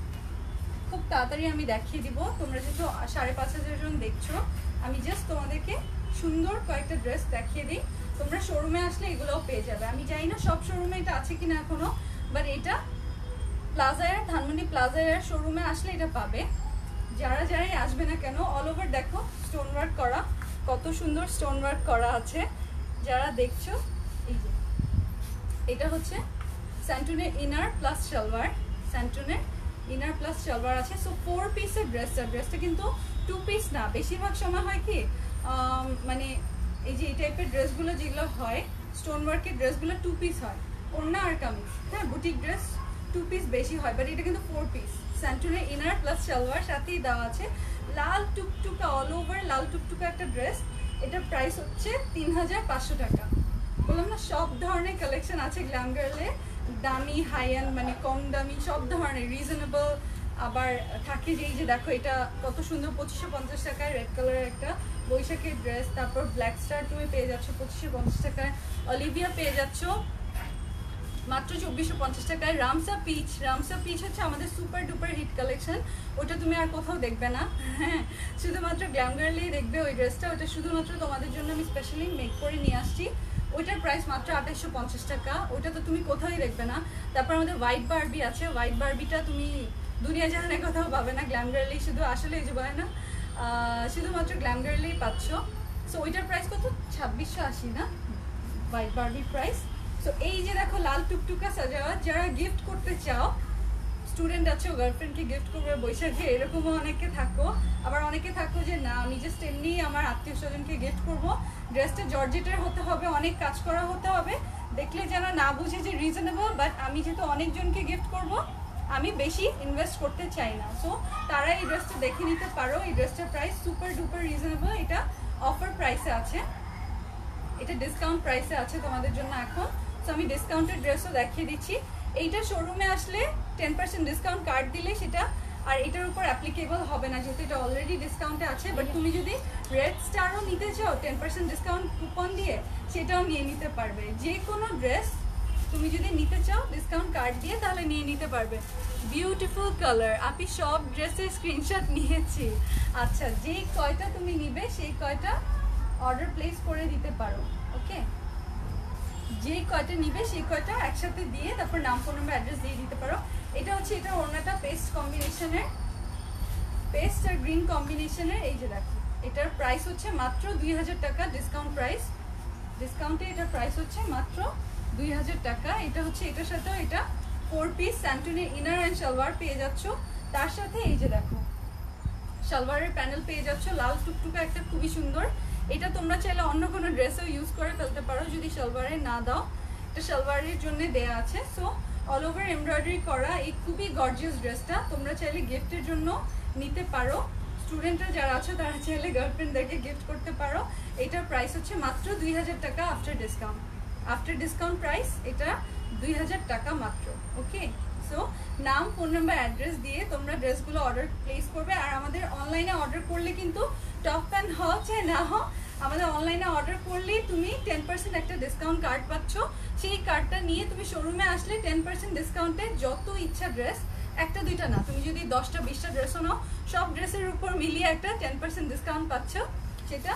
খুব তাড়াতাড়ি আমি দেখিয়ে দিব। তোমরা যেহেতু 5500 জন দেখছো, আমি জাস্ট তোমাদেরকে সুন্দর কয়েকটা ড্রেস দেখিয়ে দিই। তোমরা শোরুমে আসলে এগুলোও পেয়ে যাবে। আমি জানি না সব শোরুমে এটা আছে কিনা এখনো, বাট এটা প্লাজায়ার, ধানমন্ডি প্লাজায়ার শোরুমে আসলে এটা পাবে। যারা যারাই আসবে না কেন, অল ওভার দেখো স্টোন ওয়ার্ক করা, কত সুন্দর স্টোন ওয়ার্ক করা আছে। যারা দেখছো, এই যে এটা হচ্ছে স্যান্টুনের ইনার প্লাস সালোয়ার, স্যান্টুনের ইনার প্লাস সালোয়ার আছে। সো 4 পিসের ড্রেসটা কিন্তু 2 পিস না। বেশিরভাগ সময় হয় কি, মানে এই যে এই টাইপের ড্রেসগুলো যেগুলো হয়, স্টোন ওয়ার্কের ড্রেসগুলো 2 পিস হয়, ওড়না আর কামিজ। হ্যাঁ, বুটিক ড্রেস 2 পিস বেশি হয়, বাট এটা কিন্তু 4 পিস। স্যান্টুনের ইনার প্লাস সালোয়ার, সাথেই দেওয়া আছে লাল টুকটুকা, অল ওভার লাল টুকটুকা একটা ড্রেস। এটার প্রাইস হচ্ছে 3500 টাকা। বললাম না, সব ধরনের কালেকশন আছে গ্ল্যাম গার্লে, দামি, হাই এন্ড, মানে কম দামি, সব ধরনের রিজনেবল। আবার থাকে যে এই যে দেখো, এটা কত সুন্দর 2550 টাকায় রেড কালারের একটা বৈশাখের ড্রেস। তারপর ব্ল্যাক স্টার তুমি পেয়ে যাচ্ছ 2550 টাকায়। অলিভিয়া পেয়ে যাচ্ছ মাত্র 2450 টাকায়। রামসা পিচ হচ্ছে আমাদের সুপার ডুপার হিট কালেকশন, ওটা তুমি আর কোথাও দেখবে না। হ্যাঁ, শুধুমাত্র গ্ল্যাম গার্লেই দেখবে ওই ড্রেসটা। ওটা শুধুমাত্র তোমাদের জন্য আমি স্পেশালি মেক করে নিয়ে আসছি। ওইটার প্রাইস মাত্র 2850 টাকা, ওইটা তো তুমি কোথাওই দেখবে না। তারপর আমাদের হোয়াইট বারবি আছে, হোয়াইট বারবিটা তুমি দুনিয়া জাহানে কোথাও পাবে না, গ্ল্যাম গার্লেই শুধু, আসলে এই যে বলে না, শুধুমাত্র গ্ল্যাম গার্লেই পাচ্ছ। সো ওইটার প্রাইস কত? 2680 না হোয়াইট বারবির প্রাইস। সো এই যে দেখো লাল টুকটুকা সাজাওয়া, যারা গিফট করতে চাও, স্টুডেন্ট আছো গার্লফ্রেন্ডকে গিফট করবে বৈশাখে, এরকমও অনেকে থাকো। আবার অনেকে থাকো যে না, আমি জাস্ট এমনি আমার আত্মীয় স্বজনকে গিফট করবো। ড্রেসটা জর্জেটের হতে হবে, অনেক কাজ করা হতে হবে, দেখলে যেন না বুঝে যে রিজনেবল। বাট আমি যেহেতু অনেকজনকে গিফট করব, আমি বেশি ইনভেস্ট করতে চাই না। সো তারা এই ড্রেসটা দেখে নিতে পারো। এই ড্রেসটার প্রাইস সুপার ডুপার রিজনেবল, এটা অফার প্রাইসে আছে। এটা ডিসকাউন্ট প্রাইসে আছে তোমাদের জন্য এখন। সো আমি ডিসকাউন্টেড ড্রেসও দেখিয়ে দিচ্ছি। এইটা শোরুমে আসলে 10% ডিসকাউন্ট কার্ড দিলে সেটা আর এটার উপর অ্যাপ্লিকেবল হবে না, যেহেতু এটা অলরেডি ডিসকাউন্টে আছে। বাট তুমি যদি রেড স্টারও নিতে চাও 10% ডিসকাউন্ট কুপন দিয়ে, সেটাও নিয়ে নিতে পারবে। যে কোনো ড্রেস তুমি যদি নিতে চাও ডিসকাউন্ট কার্ড দিয়ে, তাহলে নিয়ে নিতে পারবে। বিউটিফুল কালার, আমি সব ড্রেসের স্ক্রিনশট নিয়েছি। আচ্ছা, যেই কয়টা তুমি নিবে সেই কয়টা অর্ডার প্লেস করে দিতে পারো। ওকে, যেই কয়টা নিবে সেই কয়টা একসাথে দিয়ে তারপর নাম, ফোন নাম্বার, অ্যাড্রেস দিয়ে দিতে পারো। এটা হচ্ছে এটা ওড়নাটা পেস্ট কম্বিনেশনের, পেস্ট আর গ্রিন কম্বিনেশনের। এই যে দেখো, এটার প্রাইস হচ্ছে মাত্র 2000 টাকা ডিসকাউন্ট প্রাইস। ডিসকাউন্টে এটার প্রাইস হচ্ছে মাত্র 2000 টাকা। এটা হচ্ছে এটার সাথেও এটা 4 পিস স্যান্টুনের ইনার অ্যান্ড সালোয়ার পেয়ে যাচ্ছ। তার সাথে এই যে দেখো সালোয়ারের প্যানেল পেয়ে যাচ্ছ, লাল টুকটুকা একটা, খুবই সুন্দর। এটা তোমরা চাইলে অন্য কোনো ড্রেসেও ইউজ করে ফেলতে পারো যদি সালোয়ারে না দাও, এটা সালোয়ারের জন্য দেয়া আছে। সো অল ওভার এমব্রয়ডারি করা এই খুবই গর্জিয়াস ড্রেসটা তোমরা চাইলে গিফটের জন্য নিতে পারো। স্টুডেন্টরা যারা আছে তারা চাইলে গার্লফ্রেন্ডদেরকে গিফট করতে পারো। এটার প্রাইস হচ্ছে মাত্র 2000 টাকা after discount. After discount price এটা 2000 টাকা মাত্র। ওকে, সো নাম, ফোন নাম্বার, অ্যাড্রেস দিয়ে তোমরা ড্রেসগুলো অর্ডার প্লেস করবে। আর আমাদের অনলাইনে অর্ডার করলে কিন্তু টপ প্যান্ট হও চাই না হও, আমাদের অনলাইনে অর্ডার করলেই তুমি 10% একটা ডিসকাউন্ট কার্ড পাচ্ছ। সেই কার্ডটা নিয়ে তুমি শোরুমে আসলে 10% ডিসকাউন্টে যত ইচ্ছা ড্রেস, একটা দুইটা না, তুমি যদি 10টা 20টা ড্রেসও নাও, সব ড্রেসের উপর মিলিয়ে একটা 10% ডিসকাউন্ট পাচ্ছ। সেটা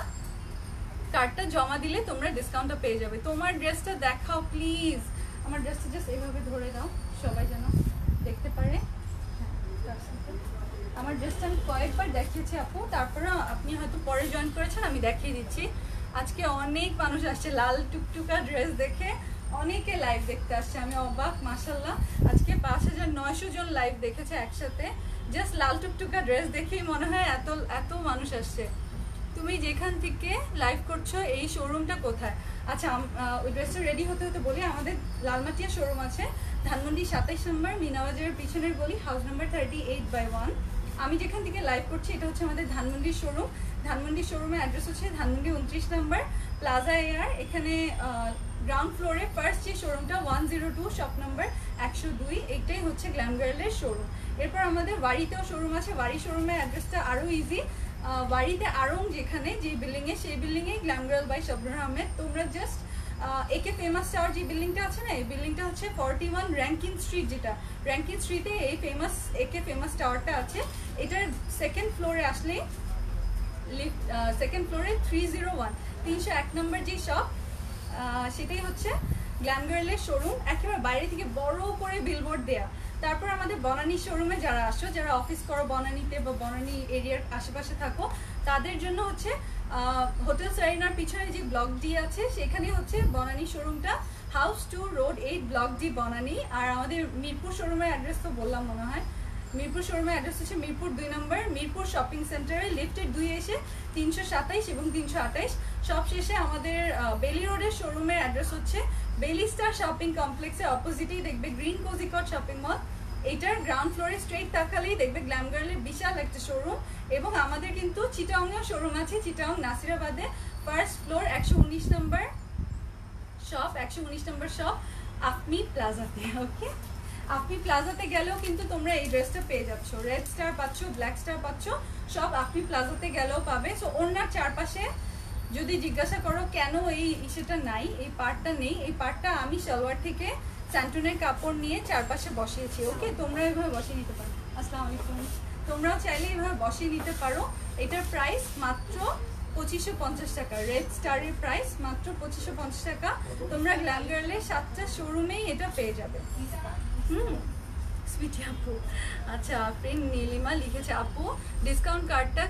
কার্ডটা জমা দিলে তোমরা ডিসকাউন্টটা পেয়ে যাবে। তোমার ড্রেসটা দেখাও প্লিজ। আমার ড্রেসটা জাস্ট এভাবে ধরে দাও, সবাই যেন দেখতে পারে। আমার ড্রেসটা আমি কয়েকবার দেখিয়েছি আপু, তারপরে আপনি হয়তো পরে জয়েন করেছেন, আমি দেখিয়ে দিচ্ছি। আজকে অনেক মানুষ আসছে লাল টুকটুকা ড্রেস দেখে, অনেকে লাইভ দেখতে আসছে, আমি অবাক। মাশাল্লাহ, আজকে 5900 জন লাইভ দেখেছে একসাথে, জাস্ট লাল টুকটুকা ড্রেস দেখেই মনে হয় এত এত মানুষ আসছে। তুমি যেখান থেকে লাইভ করছো এই শোরুমটা কোথায়? আচ্ছা, ওই ড্রেসটা রেডি হতে হতে বলি, আমাদের লালমাটিয়া শোরুম আছে ধানমন্ডি 27 নম্বর মিনাবাজারের পিছনের গলি, হাউস নাম্বার 38/1। আমি যেখান থেকে লাইভ করছি এটা হচ্ছে আমাদের ধানমন্ডির শোরুম। ধানমন্ডির শোরুমের অ্যাড্রেস হচ্ছে ধানমন্ডি 29 নম্বর প্লাজা এয়ার। এখানে গ্রাউন্ড ফ্লোরে ফার্স্ট যে শোরুমটা 102 শপ নাম্বার 102, এইটাই হচ্ছে গ্ল্যাম গার্লের শোরুম। এরপর আমাদের বাড়িতেও শোরুম আছে। বাড়ি শোরুমের অ্যাড্রেসটা আরও ইজি, বাড়িতে আরং যেখানে যে বিল্ডিংয়ে, সেই বিল্ডিংয়ে গ্ল্যাম গার্ল বাই শবনূর আহমেদ। তোমরা জাস্ট একে ফেমাস টাওয়ার যে বিল্ডিংটা আছে না, এই বিল্ডিংটা হচ্ছে 41 র্যাঙ্কিন স্ট্রিট, যেটা র্যাঙ্কিন স্ট্রিটে এই ফেমাস একে ফেমাস টাওয়ারটা আছে। এটার সেকেন্ড ফ্লোরে আসলেই লিফট, সেকেন্ড ফ্লোরে 301 301 নম্বর যে শপ, সেটাই হচ্ছে গ্ল্যাম গার্লের শোরুম। একেবারে বাইরে থেকে বড় করে বিলবোর্ড দেয়া। তারপর আমাদের বনানী শোরুমে যারা আসো, যারা অফিস করো বনানীতে বা বনানী এরিয়ার আশেপাশে থাকো, তাদের জন্য হচ্ছে হোটেল সারিনার পিছনে যে ব্লক ডি আছে, সেখানে হচ্ছে বনানী শোরুমটা, house 2 road 8 block D Banani. আর আমাদের মিরপুর শোরুমের অ্যাড্রেস তো বললাম মনে হয়, মিরপুর শোরুমের অ্যাড্রেস হচ্ছে মিরপুর 2 নম্বর মিরপুর শপিং সেন্টারে লিফটের 2 এসে 327 এবং 328। সব শেষে আমাদের বেলি রোডের শোরুমের অ্যাড্রেস হচ্ছে বেলি স্টার শপিং কমপ্লেক্সের অপোজিটেই দেখবে গ্রিন কোজিকট শপিং মল। এইটার গ্রাউন্ড ফ্লোরে স্ট্রেট তাকালেই দেখবে গ্ল্যাম গার্লের বিশাল একটা শোরুম। এবং আমাদের কিন্তু চিটাংয়েও শোরুম আছে, চিটাং নাসিরাবাদে ফার্স্ট ফ্লোর 119 নম্বর শপ, 119 নম্বর শপ আপনি প্লাজাতে। ওকে, আপনি প্লাজাতে গেলেও কিন্তু তোমরা এই ড্রেসটা পেয়ে যাচ্ছ, রেড স্টার পাচ্ছ, ব্ল্যাক স্টার পাচ্ছ, সব আপনি প্লাজাতে গেলেও পাবে। সো ওনার চারপাশে যদি জিজ্ঞাসা করো কেন এই ইসেটা নাই, এই পার্টটা নেই, এই পার্টটা আমি সালোয়ার থেকে স্যান্টনের কাপড় নিয়ে চারপাশে বসিয়েছি। ওকে, তোমরা এইভাবে বসিয়ে নিতে পারো। আসসালামু আলাইকুম, তোমরাও চাইলে এইভাবে বসিয়ে নিতে পারো। এটার প্রাইস মাত্র 2550 টাকা। রেড স্টারের প্রাইস মাত্র 2550 টাকা। তোমরা গ্ল্যাম গার্লের 7টা শোরুমেই এটা পেয়ে যাবে। সুইটি আপু, আচ্ছা ফ্রেন্ড নীলিমা লিখেছে, আপু ডিসকাউন্ট কার্ডটা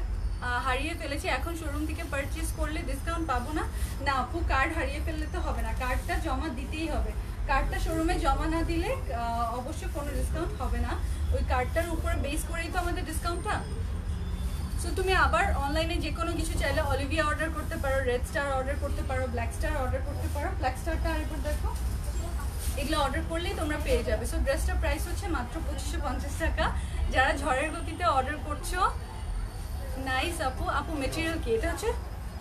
হারিয়ে ফেলেছি, এখন শোরুম থেকে পারচেজ করলে ডিসকাউন্ট পাবো না? না আপু, কার্ড হারিয়ে ফেললে তো হবে না, কার্ডটা জমা দিতেই হবে। কার্ডটা শোরুমে জমা না দিলে অবশ্যই কোনো ডিসকাউন্ট হবে না। ওই কার্ডটার উপরে বেস করেই তো আমাদের ডিসকাউন্টটা। সো তুমি আবার অনলাইনে যে কোনো কিছু চাইলে অলিভিয়া অর্ডার করতে পারো, রেড স্টার অর্ডার করতে পারো, ব্ল্যাক স্টার অর্ডার করতে পারো। ব্ল্যাক স্টারটা আরেকবার দেখো, এগুলো অর্ডার করলেই তোমরা পেয়ে যাবে। সো ড্রেসটার প্রাইস হচ্ছে মাত্র 2550 টাকা। যারা ঝড়ের গতিতে অর্ডার করছো, নাইস আপু। আপু মেটেরিয়াল কি? এটা হচ্ছে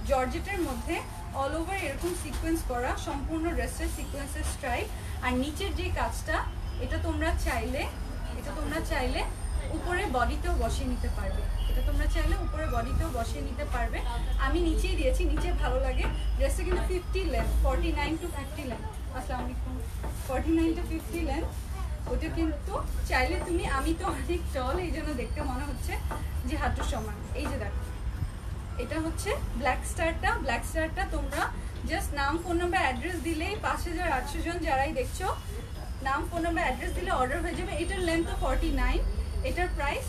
জর্জেটের মধ্যে অল ওভার এরকম সিকোয়েন্স করা, সম্পূর্ণ ড্রেসের সিকোয়েন্সের স্ট্রাইপ। আর নিচের যে কাজটা, এটা তোমরা চাইলে উপরে বডিতেও বসিয়ে নিতে পারবে, আমি নিচেই দিয়েছি, নিচে ভালো লাগে। ড্রেসটা কিন্তু 50 লেন্থ, 49 to 50 লেন্থ। আসসালামু আলাইকুম। 49 to 50 লেন্থ। ওটা কিন্তু চাইলে তুমি, আমি তো অনেক টল, এই জন্য দেখতে মনে হচ্ছে যে হাঁটুর সমান। এই যে দেখো, এটা হচ্ছে ব্ল্যাক স্টারটা তোমরা জাস্ট নাম, ফোন নাম্বার, অ্যাড্রেস দিলেই 5800 জন যারাই দেখছো, নাম, ফোন নাম্বার, অ্যাড্রেস দিলে অর্ডার হয়ে যাবে। এটার লেন্থ 49, এটার প্রাইস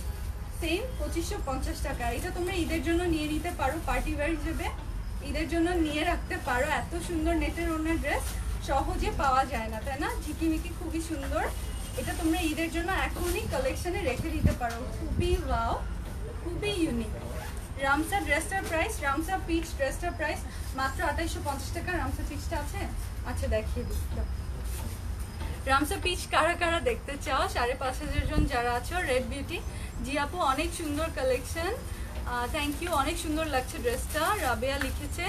সেম 2550 টাকা। এটা তোমরা ঈদের জন্য নিয়ে নিতে পারো, পার্টি ওয়্যার হিসেবে ঈদের জন্য নিয়ে রাখতে পারো। এত সুন্দর নেটের ওড়নার ড্রেস সহজে পাওয়া যায় না, তাই না? ঝিকিমিকি, খুবই সুন্দর। এটা তোমরা ঈদের জন্য এখনই কালেকশনে রেখে দিতে পারো। খুবই ওয়াও, খুবই ইউনিক। রামসা ড্রেসটার প্রাইস, রামসা পিচ ড্রেসটার প্রাইস মাত্র 2850 টাকা। রামসা পিচটা আছে, আচ্ছা দেখিয়ে দিই। রামসা পিচ কারা কারা দেখতে চাও? 5500 জন যারা আছো। রেড বিউটি, জি আপু অনেক সুন্দর কালেকশন, থ্যাংক ইউ, অনেক সুন্দর লাগছে ড্রেসটা। রাবেয়া লিখেছে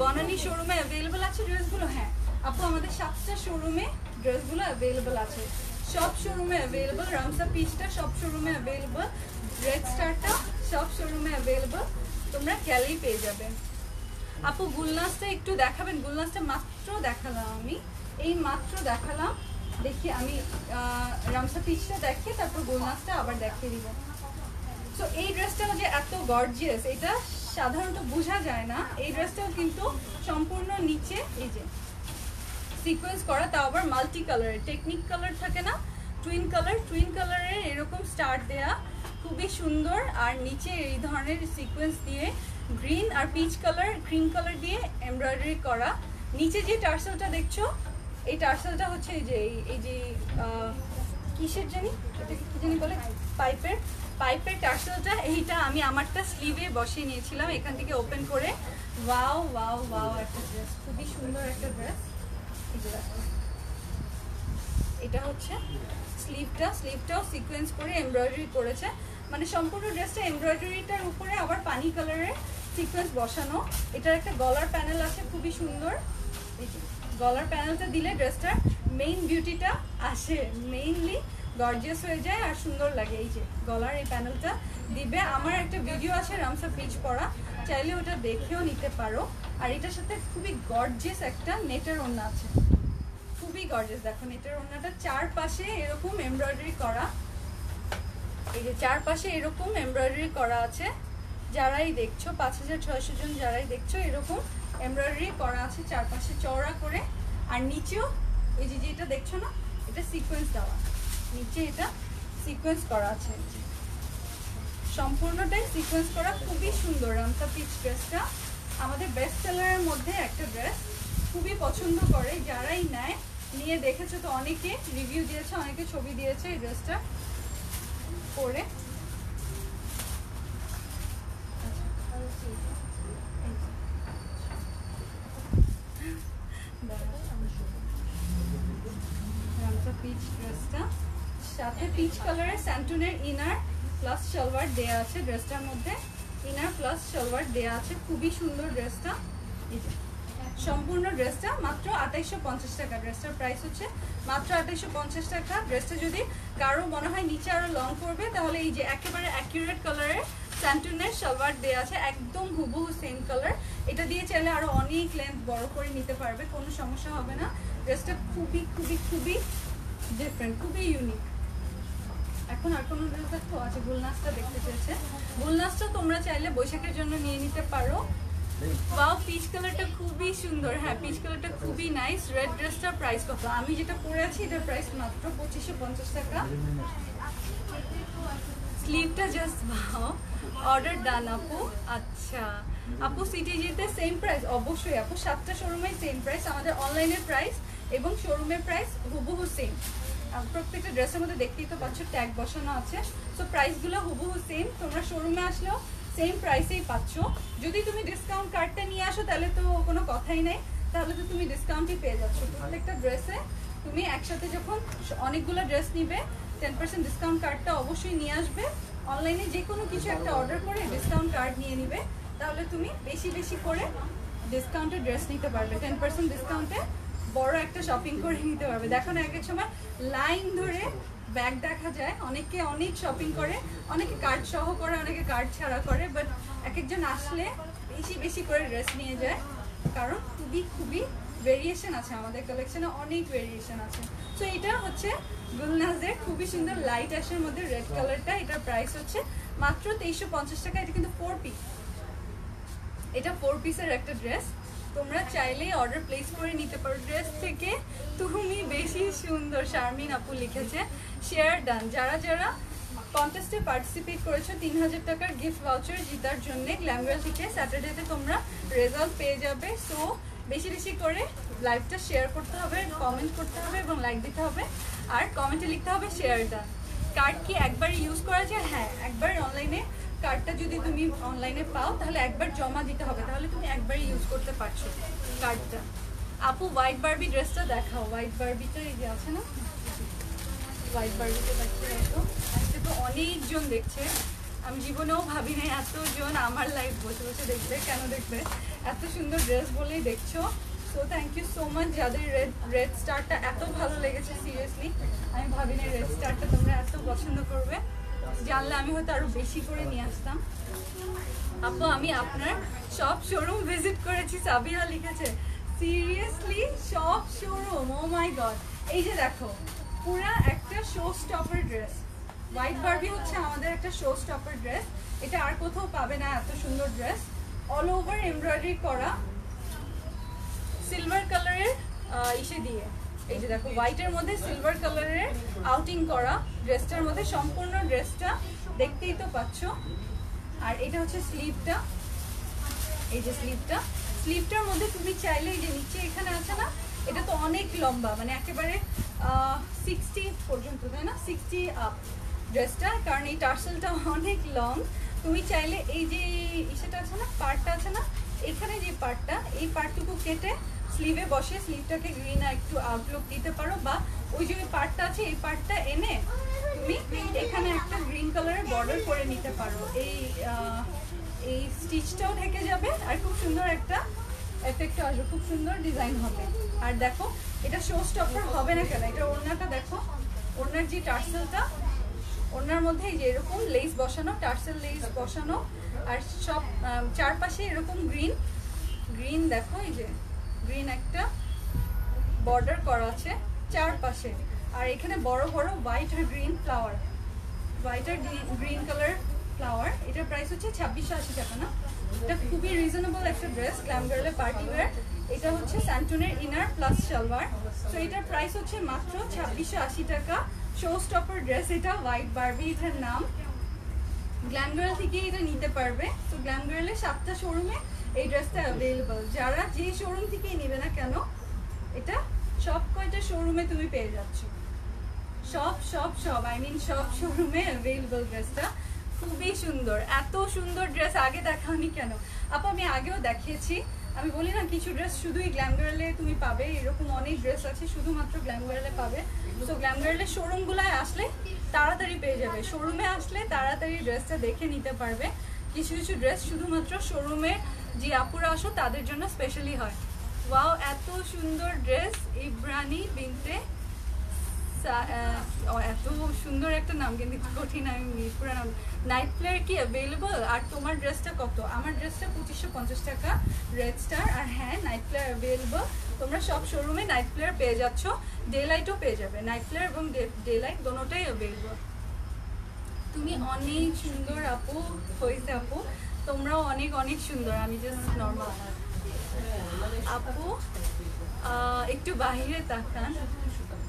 বনানী শোরুমে অ্যাভেলেবল আছে ড্রেসগুলো। হ্যাঁ আপু, আমাদের 7টা শোরুমে ড্রেসগুলো অ্যাভেলেবল আছে, সব শোরুমে অ্যাভেলেবল। রামসা পিচটা সব শোরুমে অ্যাভেলেবল, রেড স্টারটা সব শোরুমে অ্যাভেলেবল, তোমরা গেলেই পেয়ে যাবে। আপু গুলনাসটা একটু দেখাবেন? গুলনাসটা মাত্র দেখালাম আমি, এই মাত্র দেখালাম। দেখি আমি রামসা পিচটা দেখিয়ে তারপর গুলনাসটা আবার দেখিয়ে দিব। সো এই ড্রেসটা যে এত গর্জিয়াস, এটা সাধারণত বোঝা যায় না। এই ড্রেসটাও কিন্তু সম্পূর্ণ নিচে এই যে সিকোয়েন্স করা, তাও আবার মাল্টি কালারের, টেকনিক কালার থাকে না, টুইন কালারের এরকম স্টার দেয়া, খুবই সুন্দর। আর নিচে এই ধরনের সিকোয়েন্স দিয়ে গ্রিন আর পিচ কালার, ক্রিম কালার দিয়ে এমব্রয়ডারি করা। নিচে যে টার্সেলটা দেখছো, এই টার্সেলটা হচ্ছে এই যে কিসের জানি, এটা কি জানি বলে, পাইপের টার্সেলটা। এইটা আমি আমারটা স্লিভে বসিয়ে নিয়েছিলাম, এখান থেকে ওপেন করে। ওয়াও ওয়াও ওয়াও, একটা ড্রেস, খুবই সুন্দর একটা ড্রেস। এটা হচ্ছে স্লিভটাও সিকোয়েন্স করে এমব্রয়ডারি করেছে, মানে সম্পূর্ণ ড্রেসটা এমব্রয়ডারিটার উপরে আবার পানি কালারের সিকোয়েন্স বসানো। এটার একটা গলার প্যানেল আছে, খুবই সুন্দর। এই যে গলার প্যানেলটা দিলে ড্রেসটার মেইন বিউটিটা আসে, মেইনলি গর্জিয়াস হয়ে যায় আর সুন্দর লাগে। এই যে গলার এই প্যানেলটা দিবে। আমার একটা ভিডিও আছে রামসা পিচ পরা, চাইলে ওটা দেখেও নিতে পারো। আর এটার সাথে খুবই গর্জিয়াস একটা নেটের ওড়না আছে, খুবই গর্জিয়াস। দেখো নেটের ওড়নাটা চারপাশে এরকম এমব্রয়ডারি করা, এই যে চারপাশে এরকম এমব্রয়ডারি করা আছে। যারাই দেখছো 5600 জন যারাই দেখছো, এরকম এমব্রয়ডারি করা আছে চারপাশে চওড়া করে। আর নিচেও এই যে যেটা দেখছো না, এটা সিকোয়েন্স দেওয়া, নিচে এটা সিকোয়েন্স করা আছে, সম্পূর্ণটাই সিকোয়েন্স করা, খুবই সুন্দর। রামসা পিচ ড্রেসটা আমাদের বেস্ট সেলারের মধ্যে একটা ড্রেস, খুবই পছন্দ করে যারাই নেয়। নিয়ে দেখেছো তো, অনেকে রিভিউ দিয়েছে, অনেকে ছবি দিয়েছে এই ড্রেসটা পরে। রামসা পিচ ড্রেসটা সাথে পিচ কালারের স্যান্টুনের ইনার প্লাস সালোয়ার দেয়া আছে, ড্রেসটার মধ্যে ইনার প্লাস সালোয়ার দেয়া আছে, খুবই সুন্দর ড্রেসটা। এই যে সম্পূর্ণ ড্রেসটা মাত্র 2850 টাকা। ড্রেসটার প্রাইস হচ্ছে মাত্র 2850 টাকা। ড্রেসটা যদি কারো মনে হয় নিচে আরো লং করবে, তাহলে এই যে একেবারে অ্যাকিউরেট কালারের স্যান্টুনের সালোয়ার দেয়া আছে, একদম হুবহু সেম কালার। এটা দিয়ে চাইলে আরো অনেক লেন্থ বড় করে নিতে পারবে, কোনো সমস্যা হবে না। ড্রেসটা খুবই খুবই খুবই ডিফারেন্ট, খুবই ইউনিক। এখন আর কোনো ড্রেস দেখো? আচ্ছা, গুলনাসটা দেখতে চেয়েছে। গুলনাসটা তোমরা চাইলে বৈশাখের জন্য নিয়ে নিতে পারো। ওয়াও, পিচ কালারটা খুবই সুন্দর। হ্যাঁ, পিচ কালারটা খুবই নাইস। রেড ড্রেসটার প্রাইস কত? আমি যেটা পরে আছি এটার প্রাইস মাত্র 2550 টাকা। স্লিভটা জাস্ট ওয়াও। অর্ডার ডান আপু। আচ্ছা আপু, সিটিজিতে সেম প্রাইস? অবশ্যই আপু, 7টা শোরুমে সেম প্রাইস। আমাদের অনলাইনের প্রাইস এবং শোরুমের প্রাইস হুবহু সেম। প্রত্যেকটা ড্রেসের মধ্যে দেখতেই তো পাচ্ছ ট্যাগ বসানো আছে, সো প্রাইসগুলো হুবহু সেম। তোমরা শোরুমে আসলেও সেম প্রাইসেই পাচ্ছ। যদি তুমি ডিসকাউন্ট কার্ডটা নিয়ে আসো তাহলে তো কোনো কথাই নেই, তাহলে তো তুমি ডিসকাউন্টই পেয়ে যাচ্ছ। প্রত্যেকটা ড্রেসে তুমি একসাথে যখন অনেকগুলো ড্রেস নিবে, 10% ডিসকাউন্ট কার্ডটা অবশ্যই নিয়ে আসবে। অনলাইনে যে কোনো কিছু একটা অর্ডার করে ডিসকাউন্ট কার্ড নিয়ে নিবে, তাহলে তুমি বেশি বেশি করে ডিসকাউন্টে ড্রেস নিতে পারবে, 10% ডিসকাউন্টে বড় একটা শপিং করে নিতে পারবে। দেখো না, এক এক সময় লাইন ধরে ব্যাগ দেখা যায়, অনেকে অনেক শপিং করে, অনেকে কার্ড সহ করে, অনেকে কার্ড ছাড়া করে, বাট এক একজন আসলে বেশি বেশি করে ড্রেস নিয়ে যায়, কারণ খুবই ভেরিয়েশন আছে আমাদের কালেকশনে, অনেক ভেরিয়েশন আছে। সো এটা হচ্ছে গুলনাজের খুবই সুন্দর লাইট অ্যাশের মধ্যে রেড কালারটা, এটার প্রাইস হচ্ছে মাত্র 2350 টাকা। এটা কিন্তু 4 পিস, এটা 4 পিসের একটা ড্রেস, তোমরা চাইলেই অর্ডার প্লেস করে নিতে পারো। ড্রেস থেকে তুমি বেশি সুন্দর, শারমিন আপু লিখেছে, শেয়ার ডান। যারা যারা কন্টেস্টে পার্টিসিপেট করেছো 3000 টাকার গিফট ভাউচার জেতার জন্য গ্ল্যামওয়েল থেকে স্যাটারডেতে তোমরা রেজাল্ট পেয়ে যাবে। সো বেশি বেশি করে লাইভটা শেয়ার করতে হবে, কমেন্ট করতে হবে এবং লাইক দিতে হবে, আর কমেন্টে লিখতে হবে শেয়ার ডান। কার্ড কি একবার ইউজ করা যায়? হ্যাঁ, একবার অনলাইনে কার্ডটা যদি তুমি অনলাইনে পাও তাহলে একবার জমা দিতে হবে, তাহলে তুমি একবারই ইউজ করতে পারছো কার্ডটা। আপু হোয়াইট বারবি ড্রেসটা দেখাও। হোয়াইট বারবিটা এই যে আছে না, হোয়াইট বারবিটা দেখতে দেখো, আজকে তো অনেকজন দেখছে, আমি জীবনেও ভাবি নাই এতজন আমার লাইভ বসে বসে দেখবে। কেন দেখবে? এত সুন্দর ড্রেস বলেই দেখছো। So thank you so much যাদের রেড স্টারটা এত ভালো লেগেছে। সিরিয়াসলি আমি ভাবি না রেড স্টারটা তোমরা এত পছন্দ করবে, জানলে আমি হয়তো আরো বেশি করে নিয়ে আসতাম। আপু আমি আপনার সব শোরুম ভিজিট করেছি, সাবিহা লিখেছে। সিরিয়াসলি সব শোরুম? ও মাই গড। এই যে দেখো, পুরা একটা show stopper dress. White Barbie হচ্ছে আমাদের একটা শো স্টপার ড্রেস, এটা আর কোথাও পাবে না এত সুন্দর ড্রেস। অল ওভার এমব্রয়ডারি করা, সিলভার কালারের ইসে দিয়ে, এই যে দেখো হোয়াইটের মধ্যে সিলভার কালারের আউটিং করা ড্রেসটার মধ্যে, সম্পূর্ণ ড্রেসটা দেখতেই তো পাচ্ছ। আর এটা হচ্ছে স্লিভটা, এই যে স্লিভটার মধ্যে তুমি চাইলে এই যে নিচে এখানে আছে না, এটা তো অনেক লম্বা, মানে একেবারে 60 পর্যন্ত, তাই না? 60 আপ ড্রেসটা, কারণ এই টার্সেলটা অনেক লং। তুমি চাইলে এই যে ইসেটা আছে না, পার্টটা আছে না, এখানে যে পার্টটা, এই পার্টটুকু কেটে স্লিভে বসে স্লিভটাকে গ্রিন আর একটু আউটলুক দিতে পারো, বা ওই যে পার্টটা আছে এই পার্টটা এনে তুমি এখানে একটা গ্রিন কালারের বর্ডার করে নিতে পারো। এই স্টিচটাও ঢেকে যাবে আর খুব সুন্দর একটা এফেক্ট আসবে, খুব সুন্দর ডিজাইন হবে। আর দেখো এটা শো স্টপার হবে না কেন, এটা ওড়নাটা দেখো, ওড়নার যে টার্সেলটা, ওড়নার মধ্যে এই যে এরকম লেস বসানো, টার্সেল লেস বসানো, আর সব চারপাশে এরকম গ্রিন দেখো, এই যে গ্রিন একটা বর্ডার করা আছে চারপাশে, আর এখানে বড় বড় হোয়াইট আর গ্রিন ফ্লাওয়ার, হোয়াইট আর গ্রিন কালার ফ্লাওয়ার। এটার প্রাইস হচ্ছে 2680 টাকা না? এটা খুবই রিজনেবল একটা ড্রেস, গ্ল্যাম গার্লের পার্টি ওয়্যার। এটা হচ্ছে স্যান্টনের ইনার প্লাস সালোয়ার। সো এটার প্রাইস হচ্ছে মাত্র 2680 টাকা। শো স্টপার ড্রেস এটা, হোয়াইট বারবি এটার নাম। গ্ল্যাম গার্ল থেকে এটা নিতে পারবে। তো গ্ল্যাম গার্লের 7টা শোরুমে এই ড্রেসটা অ্যাভেলেবল। যারা যে শোরুম থেকেই নেবে না কেন, এটা সব কয়টা শোরুমে তুমি পেয়ে যাচ্ছ, সব আই মিন সব শোরুমে অ্যাভেলেবল। ড্রেসটা খুবই সুন্দর, এত সুন্দর ড্রেস আগে দেখাওনি কেন? আপু আমি আগেও দেখিয়েছি, আমি বলি না কিছু ড্রেস শুধুই গ্ল্যাম গার্লে তুমি পাবে, এরকম অনেক ড্রেস আছে শুধুমাত্র গ্ল্যাম গার্লে পাবে। তো গ্ল্যাম গার্লের শোরুমগুলোয় আসলে তাড়াতাড়ি পেয়ে যাবে, শোরুমে আসলে তাড়াতাড়ি ড্রেসটা দেখে নিতে পারবে। কিছু কিছু ড্রেস শুধুমাত্র শোরুমে যে আপুরা আসো তাদের জন্য স্পেশালি হয়। ওয়াও এত সুন্দর ড্রেস, ইব্রানি বিনতে, এত সুন্দর একটা নাম কিন্তু কঠিন, আমি পুরো নাম। নাইট ফ্লেয়ার কি অ্যাভেলেবল? আর তোমার ড্রেসটা কত? আমার ড্রেসটা 2550 টাকা রেড স্টার। আর হ্যাঁ, নাইট ফ্লেয়ার অ্যাভেলেবল, তোমরা সব শোরুমে নাইট ফ্লেয়ার পেয়ে যাচ্ছ, ডে লাইটও পেয়ে যাবে। নাইট ফ্লেয়ার এবং ডে লাইট দোনোটাই অ্যাভেলেবল। তুমি অনেক সুন্দর আপু, হয়েছে আপু, তোমরাও অনেক অনেক সুন্দর, আমি জাস্ট নর্মাল। আপু একটু বাহিরে তাকান,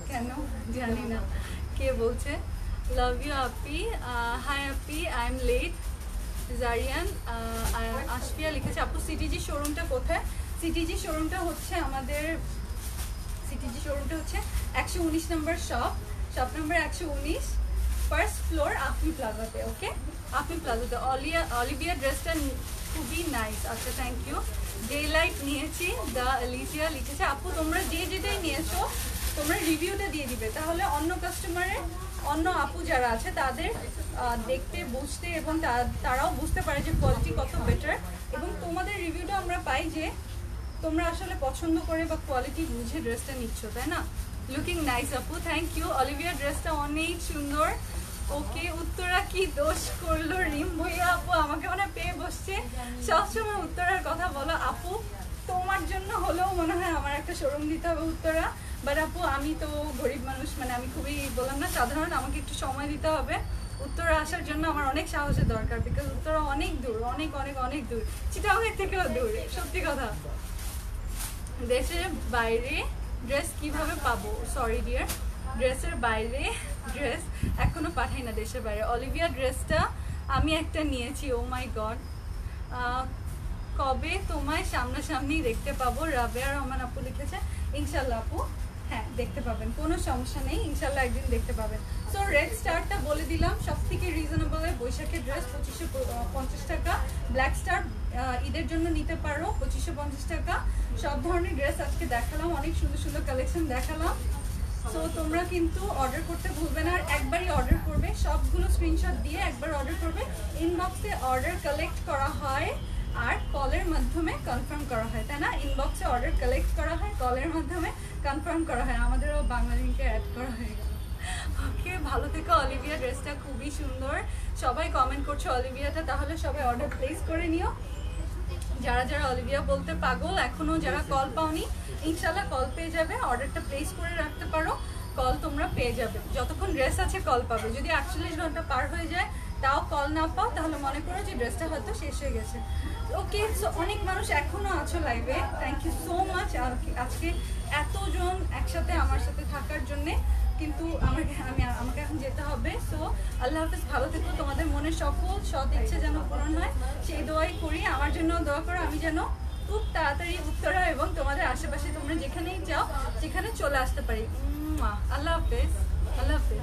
কেন জানি না কে বলছে। Love you Api, high Api, I am late. জারিয়ান Ashfia লিখেছে। আপু সিটিজি শোরুমটা কোথায়? সিটিজি শোরুমটা হচ্ছে আমাদের, সিটিজি শোরুমটা হচ্ছে 119 নম্বর শপ নম্বর 119, ফার্স্ট ফ্লোর, আপনি প্লাজাতে। ওকে, আপনি প্লাজাতে। অলিভিয়া ড্রেসটা খুবই নাইস। আচ্ছা থ্যাংক ইউ। ডে লাইট নিয়েছি, দ্য এলিসিয়া লিখেছে। আপু তোমরা যে যেটাই নিয়েছো তোমরা রিভিউটা দিয়ে দিবে, তাহলে অন্য কাস্টমারের, অন্য আপু যারা আছে তাদের দেখতে বুঝতে এবং তারাও বুঝতে পারে যে কোয়ালিটি কত বেটার। এবং তোমাদের রিভিউটা আমরা পাই যে তোমরা আসলে পছন্দ করে বা কোয়ালিটি বুঝে ড্রেসটা নিচ্ছ, তাই না? লুকিং নাইস আপু, থ্যাংক ইউ। অলিভিয়া ড্রেসটা অনেক সুন্দর। ওকে, উত্তরা কি দোষ করলো রিম ভইয়া আপু? আমাকে মনে পেয়ে বসছে, সবসময় উত্তরার কথা বলো আপু। তোমার জন্য হলেও মনে হয় আমার একটা শোরুম দিতে হবে উত্তরা। বাট আপু আমি তো গরিব মানুষ, মানে আমি খুবই বললাম না সাধারণ, আমাকে একটু সময় দিতে হবে। উত্তরা আসার জন্য আমার অনেক সাহসের দরকার, বিকজ উত্তরা অনেক দূর, অনেক অনেক অনেক দূর, চিটাগাং থেকেও দূর, সত্যি কথা। দেশের বাইরে ড্রেস কিভাবে পাবো? সরি ডিয়ার, ড্রেসের বাইরে ড্রেস এখনো পাঠাই না দেশের বাইরে। অলিভিয়া ড্রেসটা আমি একটা নিয়েছি, ও মাই গড। কবে তোমায় সামনাসামনি দেখতে পাবো? রাবেয়া রহমান আপু লিখেছে। ইনশাল্লাহ আপু, হ্যাঁ দেখতে পাবেন, কোনো সমস্যা নেই, ইনশাল্লাহ একদিন দেখতে পাবেন। সো রেড স্টারটা বলে দিলাম, সব থেকে রিজনেবল বৈশাখের ড্রেস 2550 টাকা। ব্ল্যাক স্টার ঈদের জন্য নিতে পারো 2550 টাকা। সব ধরনের ড্রেস আজকে দেখালাম, অনেক সুন্দর সুন্দর কালেকশন দেখালাম। সো তোমরা কিন্তু অর্ডার করতে ভুলবে না, আর একবারই অর্ডার করবে, সবগুলো স্ক্রিনশট দিয়ে একবার অর্ডার করবে। ইনবক্সে অর্ডার কালেক্ট করা হয় আর কলের মাধ্যমে কনফার্ম করা হয়, তাই না? ইনবক্সে অর্ডার কালেক্ট করা হয়, কলের মাধ্যমে কনফার্ম করা হয়। আমাদেরও বাংলা লিঙ্কে অ্যাড করা হয়ে গেল। ওকে, ভালো থেকো। অলিভিয়া ড্রেসটা খুবই সুন্দর, সবাই কমেন্ট করছো অলিভিয়াটা, তাহলে সবাই অর্ডার প্লেস করে নিও। যারা যারা অলিভিয়া বলতে পাগল, এখনো যারা কল পাওনি, ইনশাল্লাহ কল পেয়ে যাবে। অর্ডারটা প্লেস করে রাখতে পারো, কল তোমরা পেয়ে যাবে। যতক্ষণ ড্রেস আছে কল পাবে, যদি 48 ঘন্টা পার হয়ে যায় তাও কল না পাও, তাহলে মনে করো যে ড্রেসটা হয়তো শেষ হয়ে গেছে। ওকে, সো অনেক মানুষ এখনো আছো লাইভে, থ্যাংক ইউ সো মাচ আজকে এতজন একসাথে আমার সাথে থাকার জন্যে। কিন্তু আমাকে এখন যেতে হবে। সো আল্লাহ হাফেজ, ভালো থেকো। তোমাদের মনের সকল সৎ ইচ্ছে যেন পূরণ হয় সেই দোয়াই করি। আমার জন্য দোয়া করো, আমি যেন খুব তাড়াতাড়ি উত্তরা এবং তোমাদের আশেপাশে তোমরা যেখানেই যাও সেখানে চলে আসতে পারি। আল্লাহ হাফেজ, আল্লাহ হাফেজ।